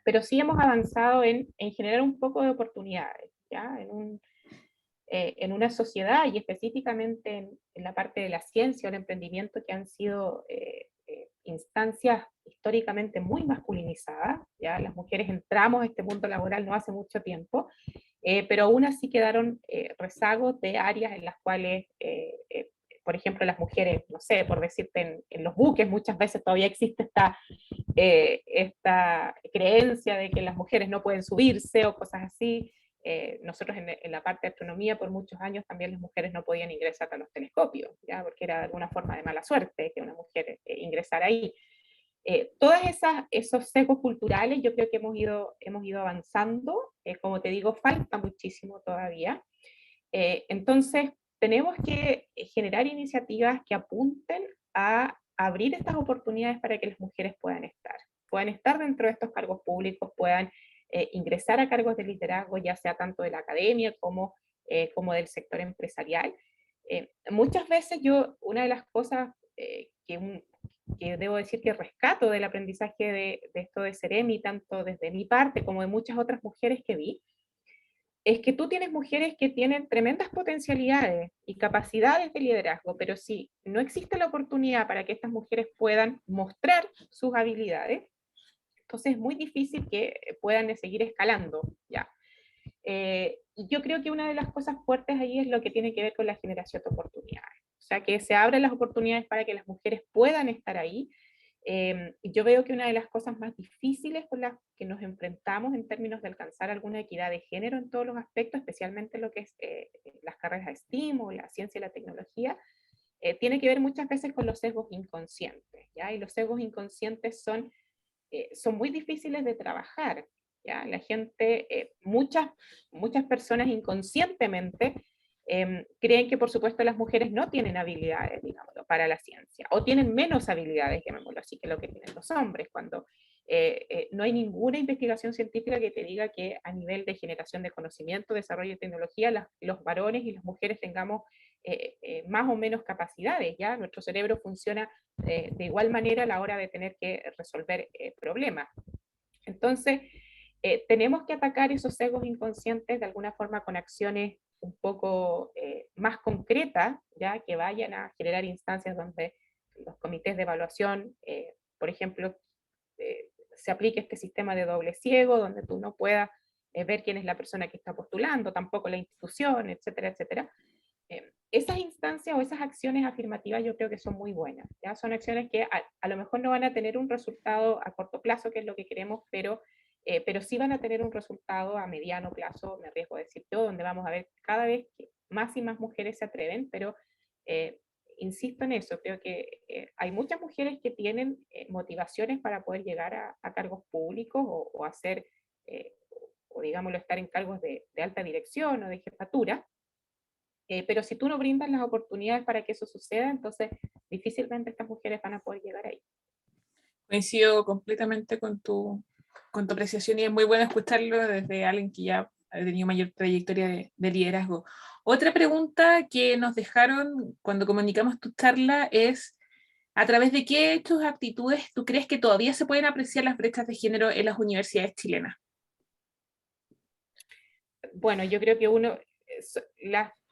pero sí hemos avanzado en generar un poco de oportunidades, ¿ya? En una sociedad y específicamente en la parte de la ciencia o el emprendimiento que han sido instancias históricamente muy masculinizadas, ¿ya? Las mujeres entramos a este mundo laboral no hace mucho tiempo, pero aún así quedaron rezagos de áreas en las cuales por ejemplo, las mujeres, no sé, por decirte, en los buques muchas veces todavía existe esta creencia de que las mujeres no pueden subirse o cosas así. Nosotros en la parte de astronomía por muchos años también las mujeres no podían ingresar a los telescopios, ¿ya? Porque era alguna forma de mala suerte que una mujer ingresara ahí. Todos esos sesgos culturales yo creo que hemos ido avanzando, como te digo, falta muchísimo todavía. Entonces, tenemos que generar iniciativas que apunten a abrir estas oportunidades para que las mujeres puedan estar dentro de estos cargos públicos, puedan ingresar a cargos de liderazgo, ya sea tanto de la academia como del sector empresarial. Muchas veces una de las cosas que debo decir que rescato del aprendizaje de esto de Ceremi, tanto desde mi parte como de muchas otras mujeres que vi, es que tú tienes mujeres que tienen tremendas potencialidades y capacidades de liderazgo, pero si no existe la oportunidad para que estas mujeres puedan mostrar sus habilidades, entonces es muy difícil que puedan seguir escalando, ¿ya? Y yo creo que una de las cosas fuertes ahí es lo que tiene que ver con la generación de oportunidades. O sea, que se abran las oportunidades para que las mujeres puedan estar ahí. Yo veo que una de las cosas más difíciles con las que nos enfrentamos en términos de alcanzar alguna equidad de género en todos los aspectos, especialmente lo que es las carreras STEAM o la ciencia y la tecnología, tiene que ver muchas veces con los sesgos inconscientes, ¿ya? Y los sesgos inconscientes son muy difíciles de trabajar, ¿ya? La gente, muchas personas inconscientemente creen que por supuesto las mujeres no tienen habilidades, digámoslo, para la ciencia, o tienen menos habilidades, llamémoslo así, que lo que tienen los hombres, cuando no hay ninguna investigación científica que te diga que a nivel de generación de conocimiento, desarrollo de tecnología, los varones y las mujeres tengamos más o menos capacidades, ¿ya? Nuestro cerebro funciona de igual manera a la hora de tener que resolver problemas. Entonces, tenemos que atacar esos sesgos inconscientes de alguna forma con acciones un poco más concretas, ya que vayan a generar instancias donde los comités de evaluación, por ejemplo, se aplique este sistema de doble ciego, donde tú no puedas ver quién es la persona que está postulando, tampoco la institución, etcétera, etcétera. Esas instancias o esas acciones afirmativas yo creo que son muy buenas, ¿ya? Son acciones que a lo mejor no van a tener un resultado a corto plazo, que es lo que queremos, pero sí van a tener un resultado a mediano plazo, me arriesgo a decir yo, donde vamos a ver cada vez que más y más mujeres se atreven, pero eh, insisto en eso, creo que hay muchas mujeres que tienen motivaciones para poder llegar a cargos públicos o hacer, eh, o digámoslo, estar en cargos de alta dirección o de jefatura, pero si tú no brindas las oportunidades para que eso suceda, entonces difícilmente estas mujeres van a poder llegar ahí. Coincido completamente con tu apreciación y es muy bueno escucharlo desde alguien que ya ha tenido mayor trayectoria de liderazgo. Otra pregunta que nos dejaron cuando comunicamos tu charla es, ¿a través de qué hechos, actitudes tú crees que todavía se pueden apreciar las brechas de género en las universidades chilenas? Bueno, yo creo que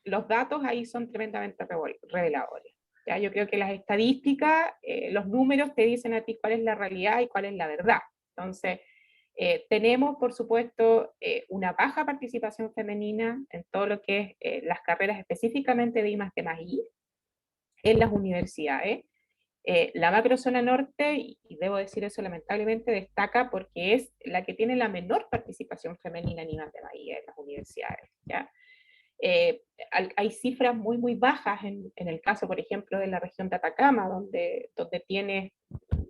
los datos ahí son tremendamente reveladores. ¿Ya? Yo creo que las estadísticas, los números te dicen a ti cuál es la realidad y cuál es la verdad. Entonces, tenemos, por supuesto, una baja participación femenina en todo lo que es las carreras específicamente de I+D+I en las universidades. La macrozona norte, y debo decir eso lamentablemente, destaca porque es la que tiene la menor participación femenina en I+D+I en las universidades, ¿ya? Hay cifras muy, muy bajas en el caso, por ejemplo, de la región de Atacama, donde tiene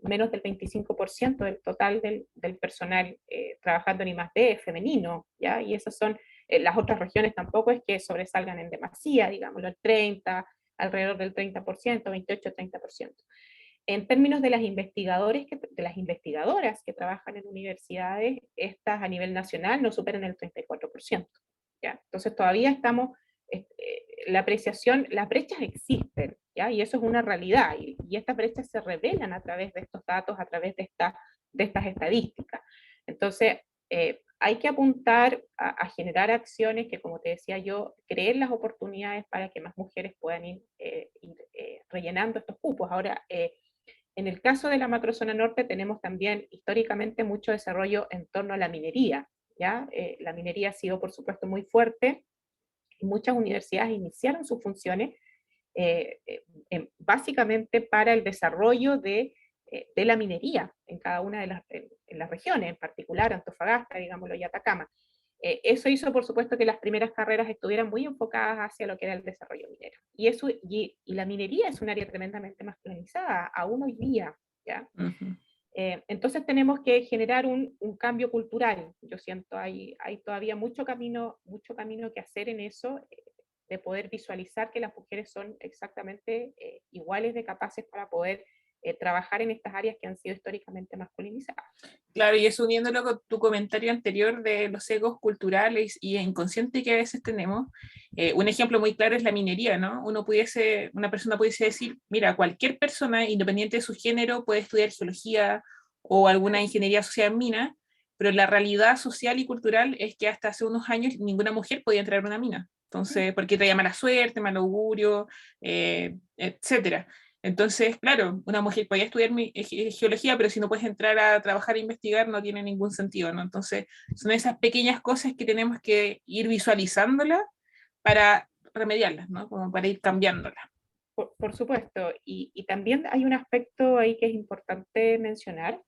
menos del 25% del total del personal trabajando en I+D femenino, ¿ya? Y esas son, las otras regiones tampoco es que sobresalgan en demasía, digámoslo, el 30, alrededor del 30%, 28-30%. En términos de de las investigadoras que trabajan en universidades, estas a nivel nacional no superan el 34%. ¿Ya? Entonces todavía estamos, la apreciación, las brechas existen, ¿ya? Y eso es una realidad, y estas brechas se revelan a través de estos datos, a través de estas estadísticas. Entonces, hay que apuntar a generar acciones que, como te decía yo, creen las oportunidades para que más mujeres puedan ir rellenando estos cupos. Ahora, en el caso de la macrozona norte tenemos también históricamente mucho desarrollo en torno a la minería, ¿ya? La minería ha sido, por supuesto, muy fuerte y muchas universidades iniciaron sus funciones básicamente para el desarrollo de la minería en cada una de en las regiones, en particular Antofagasta, digámoslo, y Atacama. Eso hizo, por supuesto, que las primeras carreras estuvieran muy enfocadas hacia lo que era el desarrollo minero. Y la minería es un área tremendamente masculinizada, aún hoy día, ¿ya? Uh -huh. Entonces tenemos que generar un cambio cultural. Yo siento hay todavía mucho camino que hacer en eso, de poder visualizar que las mujeres son exactamente iguales de capaces para poder trabajar en estas áreas que han sido históricamente masculinizadas. Claro, y eso uniéndolo con tu comentario anterior de los sesgos culturales y inconscientes que a veces tenemos, un ejemplo muy claro es la minería, ¿no? Una persona pudiese decir, mira, cualquier persona, independiente de su género, puede estudiar geología o alguna ingeniería asociada en mina, pero la realidad social y cultural es que hasta hace unos años ninguna mujer podía entrar a una mina. Entonces, porque traía mala suerte, mal augurio, etcétera. Entonces, claro, una mujer podía estudiar geología, pero si no puedes entrar a trabajar e investigar, no tiene ningún sentido, ¿no? Entonces, son esas pequeñas cosas que tenemos que ir visualizándolas para remediarlas, ¿no? Como para ir cambiándolas. Por supuesto, y también hay un aspecto ahí que es importante mencionar,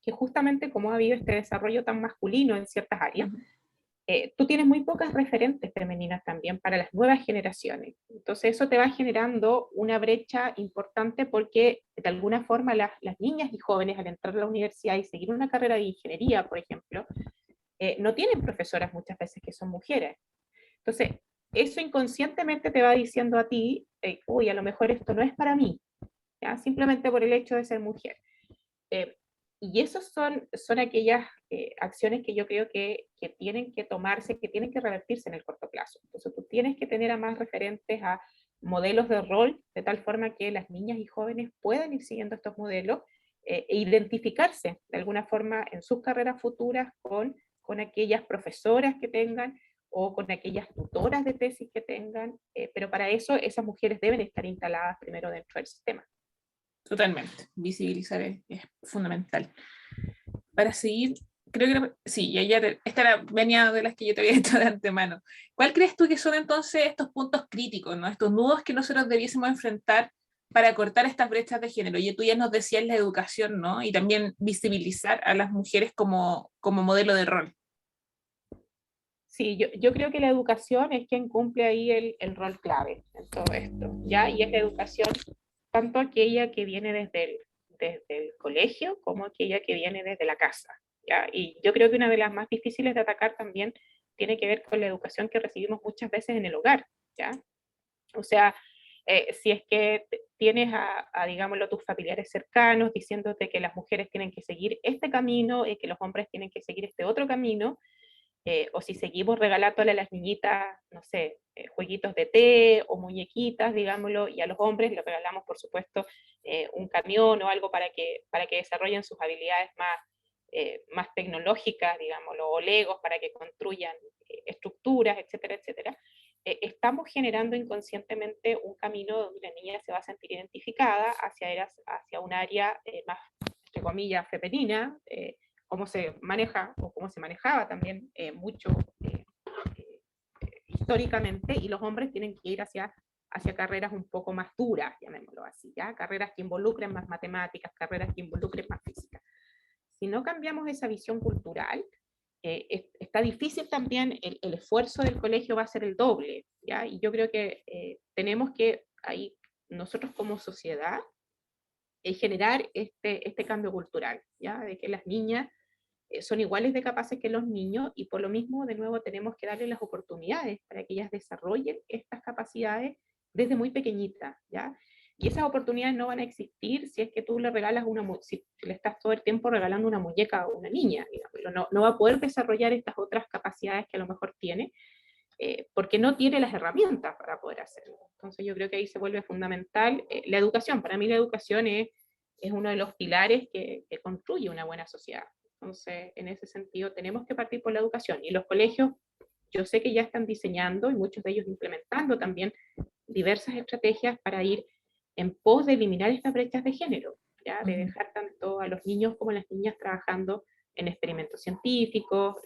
que justamente como ha habido este desarrollo tan masculino en ciertas áreas, tú tienes muy pocas referentes femeninas también para las nuevas generaciones. Entonces eso te va generando una brecha importante porque de alguna forma las niñas y jóvenes al entrar a la universidad y seguir una carrera de ingeniería, por ejemplo, no tienen profesoras muchas veces que son mujeres. Entonces, eso inconscientemente te va diciendo a ti, uy, a lo mejor esto no es para mí, ¿ya? Simplemente por el hecho de ser mujer. Eh, y esas son aquellas acciones que yo creo que tienen que tomarse, que tienen que revertirse en el corto plazo. Entonces tú tienes que tener a más referentes, a modelos de rol, de tal forma que las niñas y jóvenes puedan ir siguiendo estos modelos e identificarse de alguna forma en sus carreras futuras con aquellas profesoras que tengan o con aquellas tutoras de tesis que tengan, pero para eso esas mujeres deben estar instaladas primero dentro del sistema. Totalmente. Visibilizar es fundamental. Para seguir, creo que sí, esta era, venía de las que yo te había hecho de antemano. ¿Cuál crees tú que son entonces estos puntos críticos, ¿no? Estos nudos que nosotros debiésemos enfrentar para cortar estas brechas de género? Y tú ya nos decías la educación, ¿no? Y también visibilizar a las mujeres como modelo de rol. Sí, yo creo que la educación es quien cumple ahí el rol clave en todo esto, ¿ya? Y es la educación tanto aquella que viene desde el colegio como aquella que viene desde la casa, ¿ya? Y yo creo que una de las más difíciles de atacar también tiene que ver con la educación que recibimos muchas veces en el hogar, ¿ya? O sea, si es que tienes digámoslo, tus familiares cercanos diciéndote que las mujeres tienen que seguir este camino y que los hombres tienen que seguir este otro camino, o si seguimos regalándole a las niñitas, no sé, jueguitos de té o muñequitas, digámoslo, y a los hombres les regalamos, por supuesto, un camión o algo para que desarrollen sus habilidades más tecnológicas, digámoslo, o legos para que construyan estructuras, etcétera, etcétera. Estamos generando inconscientemente un camino donde la niña se va a sentir identificada hacia un área más, entre comillas, femenina, cómo se maneja o cómo se manejaba también mucho históricamente, y los hombres tienen que ir hacia carreras un poco más duras, llamémoslo así, ¿ya? Carreras que involucren más matemáticas, carreras que involucren más física. Si no cambiamos esa visión cultural, está difícil también, el esfuerzo del colegio va a ser el doble, ¿ya? Y yo creo que tenemos que ahí, nosotros como sociedad, generar este cambio cultural, ¿ya? De que las niñas son iguales de capaces que los niños y por lo mismo, de nuevo, tenemos que darles las oportunidades para que ellas desarrollen estas capacidades desde muy pequeñitas, ¿ya? Y esas oportunidades no van a existir si es que tú le regalas si le estás todo el tiempo regalando una muñeca a una niña, digamos, no va a poder desarrollar estas otras capacidades que a lo mejor tiene, porque no tiene las herramientas para poder hacerlo. Entonces yo creo que ahí se vuelve fundamental la educación. Para mí la educación es uno de los pilares que construye una buena sociedad. Entonces, en ese sentido, tenemos que partir por la educación. Y los colegios, yo sé que ya están diseñando y muchos de ellos implementando también diversas estrategias para ir en pos de eliminar estas brechas de género, ¿ya? De dejar tanto a los niños como a las niñas trabajando en experimentos científicos,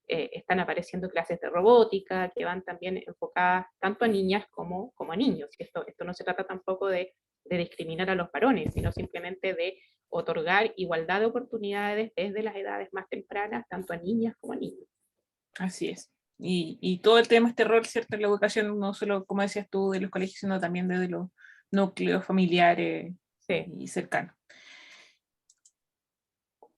están apareciendo clases de robótica que van también enfocadas tanto a niñas como a niños. Esto no se trata tampoco de discriminar a los varones, sino simplemente de otorgar igualdad de oportunidades desde las edades más tempranas, tanto a niñas como a niños. Así es. Y todo el tema, este rol, ¿cierto? En la educación, no solo, como decías tú, de los colegios, sino también desde los núcleos familiares Sí. y cercanos.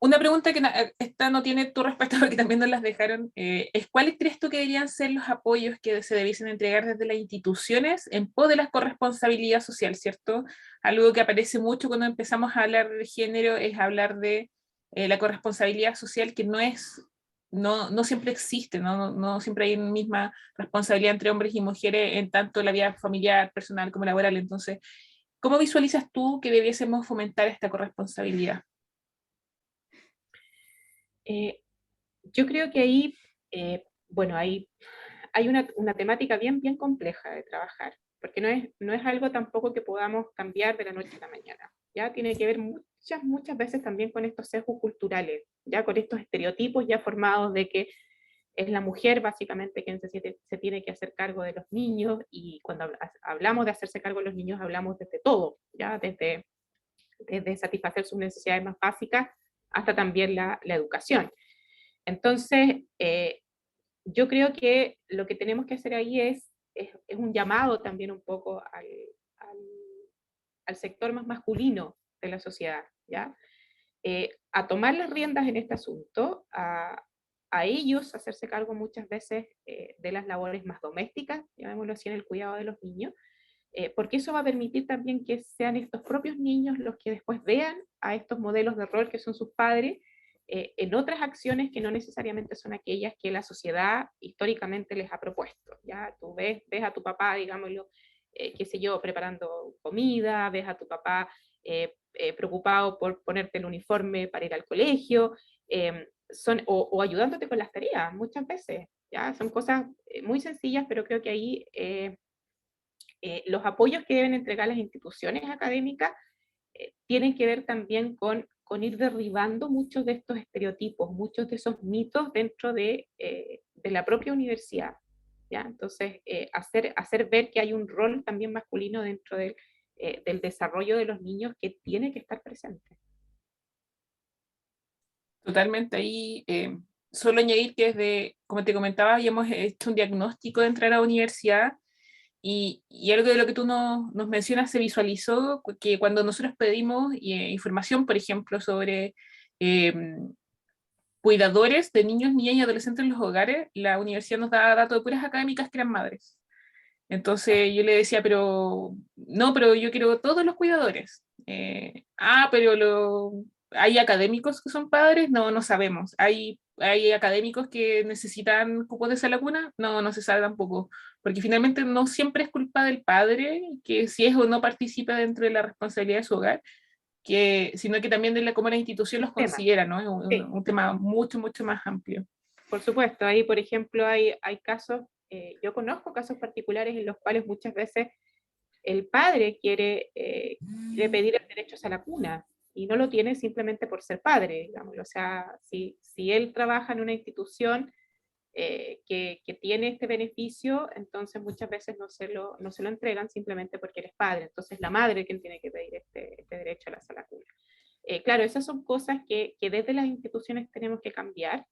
Una pregunta que esta no tiene tu respuesta porque también nos las dejaron, es ¿cuáles crees tú que deberían ser los apoyos que se debiesen entregar desde las instituciones en pos de la corresponsabilidad social, ¿cierto? Algo que aparece mucho cuando empezamos a hablar de género es hablar de la corresponsabilidad social que no siempre existe, no siempre hay una misma responsabilidad entre hombres y mujeres en tanto la vida familiar, personal como laboral. Entonces, ¿cómo visualizas tú que debiésemos fomentar esta corresponsabilidad? Eh, yo creo que ahí, bueno, hay una temática bien compleja de trabajar, porque no es algo tampoco que podamos cambiar de la noche a la mañana. Ya tiene que ver muchas veces también con estos sesgos culturales, ya con estos estereotipos ya formados de que es la mujer básicamente quien se tiene que hacer cargo de los niños, y cuando hablamos de hacerse cargo de los niños hablamos desde todo, ya desde satisfacer sus necesidades más básicas hasta también la educación. Entonces, yo creo que lo que tenemos que hacer ahí es un llamado también un poco al, al sector más masculino de la sociedad, ¿ya? A tomar las riendas en este asunto, a ellos hacerse cargo muchas veces de las labores más domésticas, llamémoslo así, en el cuidado de los niños, porque eso va a permitir también que sean estos propios niños los que después vean a estos modelos de rol que son sus padres en otras acciones que no necesariamente son aquellas que la sociedad históricamente les ha propuesto. Ya tú ves a tu papá, digámoslo, qué sé yo, preparando comida, ves a tu papá preocupado por ponerte el uniforme para ir al colegio, o ayudándote con las tareas muchas veces. ¿Ya? Son cosas muy sencillas, pero creo que ahí los apoyos que deben entregar las instituciones académicas tienen que ver también con ir derribando muchos de estos estereotipos, muchos de esos mitos dentro de la propia universidad. ¿Ya? Entonces, hacer ver que hay un rol también masculino dentro del desarrollo de los niños que tiene que estar presente. Totalmente ahí. Solo añadir que desde, como te comentaba, habíamos hecho un diagnóstico de entrar a la universidad y algo de lo que tú nos mencionas se visualizó que cuando nosotros pedimos información, por ejemplo, sobre eh, cuidadores de niños, niñas y adolescentes en los hogares, la universidad nos daba datos de puras académicas que eran madres. Entonces yo le decía, pero no, pero yo quiero todos los cuidadores. Pero ¿hay académicos que son padres? No, no sabemos. ¿Hay académicos que necesitan cupos de sala cuna? No, no se sabe tampoco. Porque finalmente no siempre es culpa del padre, que si es o no participa dentro de la responsabilidad de su hogar, sino que también de cómo la institución los Tema. considera, ¿no? Es Sí, un tema mucho más amplio. por supuesto. Ahí, por ejemplo, hay casos, yo conozco casos particulares en los cuales muchas veces el padre quiere pedir el derecho a la cuna y no lo tiene simplemente por ser padre, digamos. O sea, si él trabaja en una institución que tiene este beneficio, entonces muchas veces no se lo entregan simplemente porque eres padre. Entonces la madre quien tiene que pedir este derecho a la sala cuna. Claro, esas son cosas que desde las instituciones tenemos que cambiar.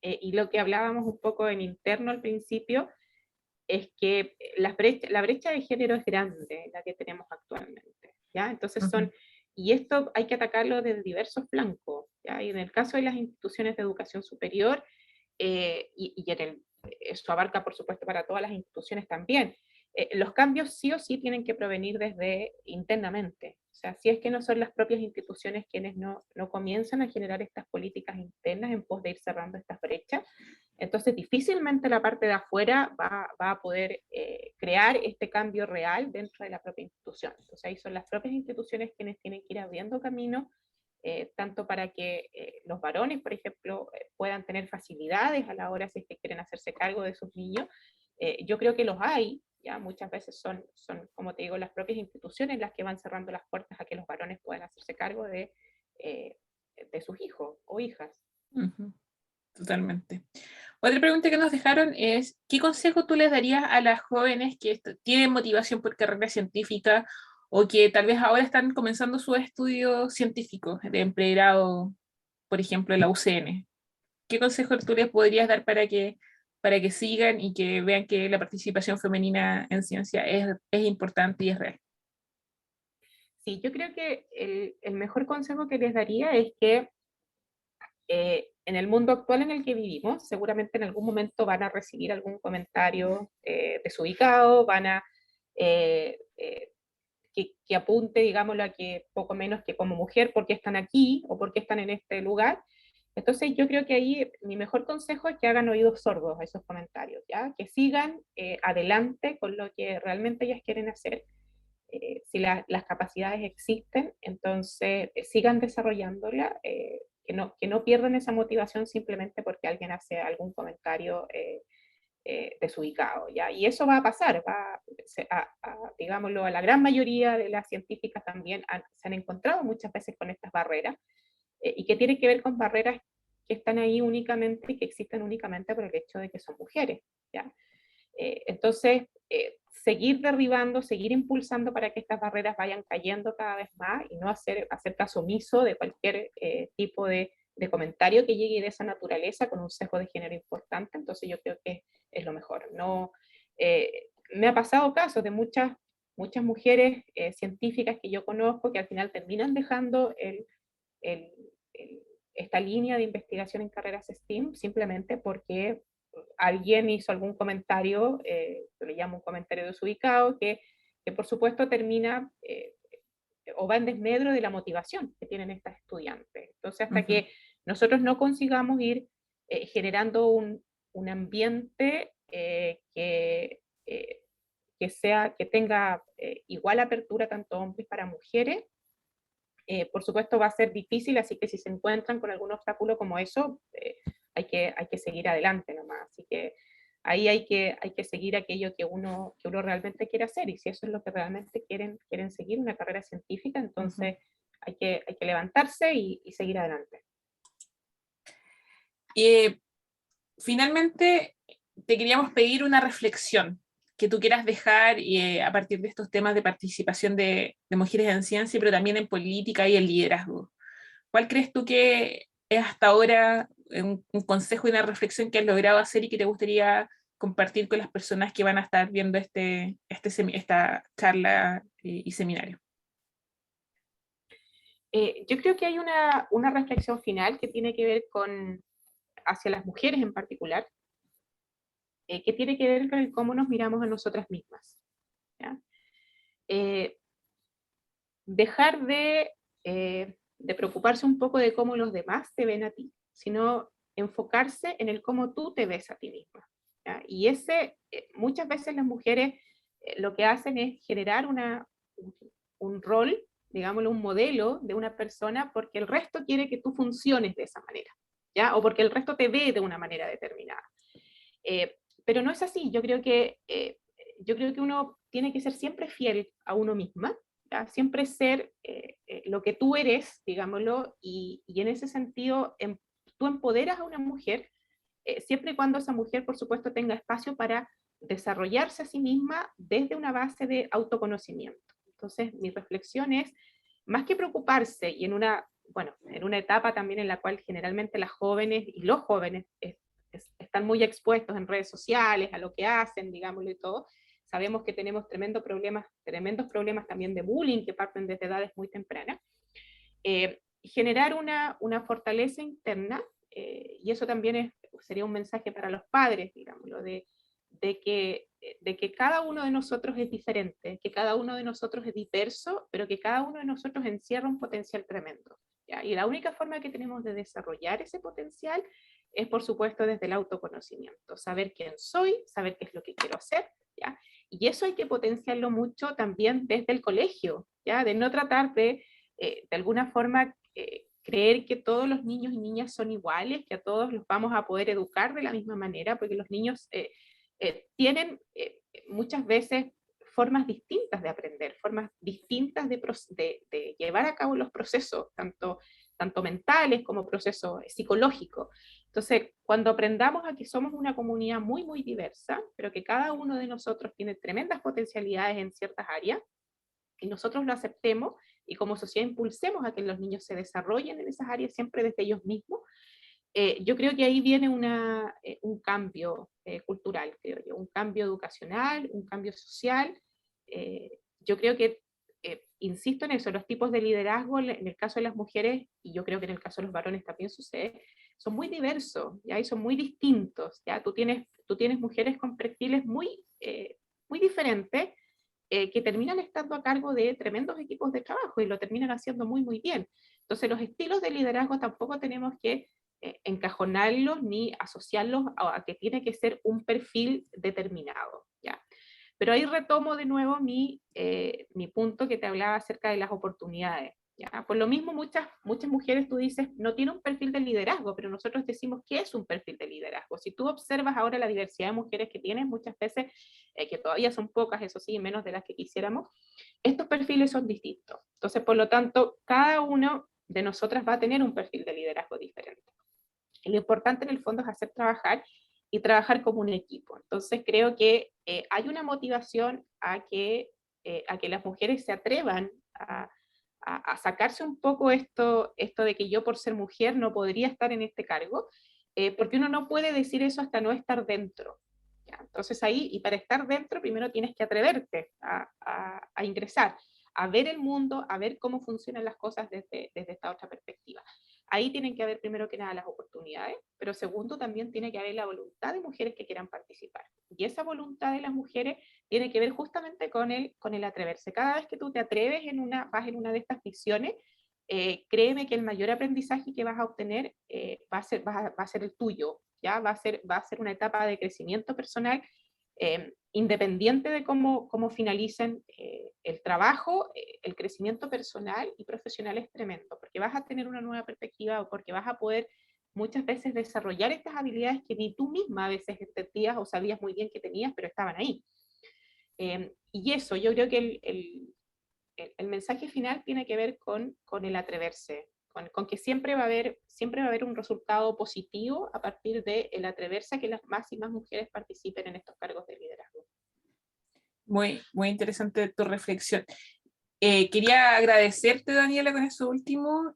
Y lo que hablábamos un poco en interno al principio, es que la brecha de género es grande, la que tenemos actualmente, ¿ya? Entonces Ujú. y esto hay que atacarlo desde diversos flancos, ¿ya? Y en el caso de las instituciones de educación superior, eso abarca, por supuesto, para todas las instituciones también, los cambios sí o sí tienen que provenir desde internamente. O sea, si es que no son las propias instituciones quienes no comienzan a generar estas políticas internas en pos de ir cerrando estas brechas, entonces difícilmente la parte de afuera va a poder crear este cambio real dentro de la propia institución. Entonces ahí son las propias instituciones quienes tienen que ir abriendo camino, tanto para que los varones, por ejemplo, puedan tener facilidades a la hora si es que quieren hacerse cargo de sus niños. Yo creo que los hay, ya muchas veces son, como te digo, las propias instituciones las que van cerrando las puertas a que los varones puedan hacerse cargo eh, de sus hijos o hijas. Ujú. Totalmente. Otra pregunta que nos dejaron es, ¿qué consejo tú les darías a las jóvenes que tienen motivación por carrera científica o que tal vez ahora están comenzando sus estudios científicos de pregrado, por ejemplo, en la UCN? ¿Qué consejo tú les podrías dar para que sigan y que vean que la participación femenina en ciencia es importante y es real? Sí, yo creo que el mejor consejo que les daría es que En el mundo actual en el que vivimos, seguramente en algún momento van a recibir algún comentario desubicado, van a que apunte, digámoslo, a que poco menos que como mujer, ¿por qué están aquí o por qué están en este lugar? Entonces yo creo que ahí mi mejor consejo es que hagan oídos sordos a esos comentarios, ¿ya? Que sigan adelante con lo que realmente ellas quieren hacer. Si las capacidades existen, entonces sigan desarrollándola, que no pierdan esa motivación simplemente porque alguien hace algún comentario desubicado, ¿ya? Y eso va a pasar, digámoslo, a la gran mayoría de las científicas también se han encontrado muchas veces con estas barreras, y que tiene que ver con barreras que están ahí únicamente y que existen únicamente por el hecho de que son mujeres, ¿ya? Entonces, seguir derribando, seguir impulsando para que estas barreras vayan cayendo cada vez más y no hacer caso omiso de cualquier tipo de comentario que llegue de esa naturaleza con un sesgo de género importante. Entonces yo creo que es lo mejor. No, me ha pasado casos de muchas mujeres científicas que yo conozco que al final terminan dejando el, esta línea de investigación en carreras STEAM simplemente porque alguien hizo algún comentario, que le llamo un comentario desubicado, que por supuesto termina o va en desmedro de la motivación que tienen estas estudiantes. Entonces, hasta que nosotros no consigamos ir generando un ambiente que tenga igual apertura tanto hombres para mujeres, por supuesto va a ser difícil, así que si se encuentran con algún obstáculo como eso, hay que seguir adelante nomás. Así que ahí hay que seguir aquello que uno realmente quiere hacer, y si eso es lo que realmente quieren seguir, una carrera científica, entonces hay que levantarse y seguir adelante. Finalmente, te queríamos pedir una reflexión que tú quieras dejar a partir de estos temas de participación de mujeres en ciencia, pero también en política y en liderazgo. ¿Cuál crees tú que es hasta ahora un consejo y una reflexión que has logrado hacer y que te gustaría compartir con las personas que van a estar viendo esta charla y seminario? Yo creo que hay una reflexión final que tiene que ver hacia las mujeres en particular, que tiene que ver con el cómo nos miramos a nosotras mismas, ¿ya? Dejar de preocuparse un poco de cómo los demás te ven a ti, sino enfocarse en el cómo tú te ves a ti misma, ¿ya? Y muchas veces las mujeres lo que hacen es generar un rol, digámoslo, un modelo de una persona porque el resto quiere que tú funciones de esa manera, ¿ya? O porque el resto te ve de una manera determinada. Pero no es así. Yo creo que uno tiene que ser siempre fiel a uno misma, ¿ya? Siempre ser lo que tú eres, digámoslo, y en ese sentido tú empoderas a una mujer, siempre y cuando esa mujer, por supuesto, tenga espacio para desarrollarse a sí misma desde una base de autoconocimiento. Entonces, mi reflexión es, más que preocuparse, y en una etapa también en la cual generalmente las jóvenes y los jóvenes están muy expuestos en redes sociales a lo que hacen, digámoslo y todo, sabemos que tenemos tremendos problemas también de bullying que parten desde edades muy tempranas. Generar una fortaleza interna, y eso también sería un mensaje para los padres, digámoslo, de que cada uno de nosotros es diferente, que cada uno de nosotros es diverso, pero que cada uno de nosotros encierra un potencial tremendo, ¿ya? Y la única forma que tenemos de desarrollar ese potencial es, por supuesto, desde el autoconocimiento, saber quién soy, saber qué es lo que quiero hacer, ¿ya? Y eso hay que potenciarlo mucho también desde el colegio, ¿ya? De no tratar de alguna forma, creer que todos los niños y niñas son iguales, que a todos los vamos a poder educar de la misma manera, porque los niños tienen muchas veces formas distintas de aprender, formas distintas de llevar a cabo los procesos, tanto mentales como procesos psicológicos. Entonces, cuando aprendamos a que somos una comunidad muy, muy diversa, pero que cada uno de nosotros tiene tremendas potencialidades en ciertas áreas, y nosotros lo aceptemos y como sociedad impulsemos a que los niños se desarrollen en esas áreas siempre desde ellos mismos, yo creo que ahí viene un cambio cultural, creo yo, un cambio educacional, un cambio social. Yo creo que, insisto en eso, los tipos de liderazgo, en el caso de las mujeres, y yo creo que en el caso de los varones también sucede, son muy diversos, ¿ya? Y son muy distintos, ¿ya? Tú tienes mujeres con perfiles muy, muy diferentes, que terminan estando a cargo de tremendos equipos de trabajo y lo terminan haciendo muy, muy bien. Entonces los estilos de liderazgo tampoco tenemos que encajonarlos ni asociarlos a que tiene que ser un perfil determinado, ¿ya? Pero ahí retomo de nuevo mi punto que te hablaba acerca de las oportunidades. ¿Ya? Por lo mismo, muchas mujeres, tú dices, no tiene un perfil de liderazgo, pero nosotros decimos, ¿qué es un perfil de liderazgo? Si tú observas ahora la diversidad de mujeres que tienes, muchas veces, que todavía son pocas, eso sí, menos de las que quisiéramos, estos perfiles son distintos. Entonces, por lo tanto, cada uno de nosotras va a tener un perfil de liderazgo diferente. Y lo importante en el fondo es hacer trabajar y trabajar como un equipo. Entonces, creo que hay una motivación a que las mujeres se atrevan a sacarse un poco esto de que yo por ser mujer no podría estar en este cargo, porque uno no puede decir eso hasta no estar dentro. ¿Ya? Entonces ahí, y para estar dentro, primero tienes que atreverte a ingresar, a ver el mundo, a ver cómo funcionan las cosas desde esta otra perspectiva. Ahí tienen que haber primero que nada las oportunidades, pero segundo también tiene que haber la voluntad de mujeres que quieran participar. Y esa voluntad de las mujeres tiene que ver justamente con el atreverse. Cada vez que tú te atreves vas en una de estas misiones, créeme que el mayor aprendizaje que vas a obtener va a ser el tuyo, ¿ya? Va a ser una etapa de crecimiento personal, independiente de cómo finalicen el trabajo, el crecimiento personal y profesional es tremendo, porque vas a tener una nueva perspectiva o porque vas a poder muchas veces desarrollar estas habilidades que ni tú misma a veces entendías o sabías muy bien que tenías, pero estaban ahí. Y eso, yo creo que el mensaje final tiene que ver con el atreverse, con que siempre va a haber un resultado positivo a partir del atreverse a que las más y más mujeres participen en estos cargos de liderazgo. Muy, muy interesante tu reflexión. Quería agradecerte, Daniela, con eso último,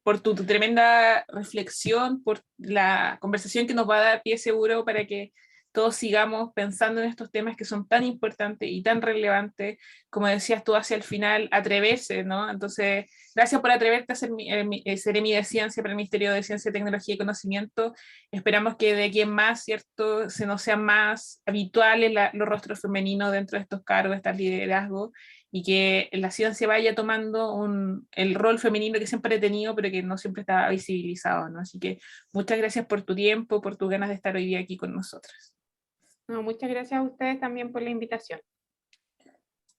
por tu tremenda reflexión, por la conversación que nos va a dar pie seguro para que todos sigamos pensando en estos temas que son tan importantes y tan relevantes, como decías tú hacia el final, atreverse, ¿no? Entonces, gracias por atreverte a ser Seremi de Ciencia para el Ministerio de Ciencia, Tecnología y Conocimiento. Esperamos que de aquí en más, ¿cierto?, se nos sean más habituales los rostros femeninos dentro de estos cargos, de estos liderazgos, y que la ciencia vaya tomando el rol femenino que siempre he tenido, pero que no siempre está visibilizado, ¿no? Así que muchas gracias por tu tiempo, por tus ganas de estar hoy día aquí con nosotros. No, muchas gracias a ustedes también por la invitación.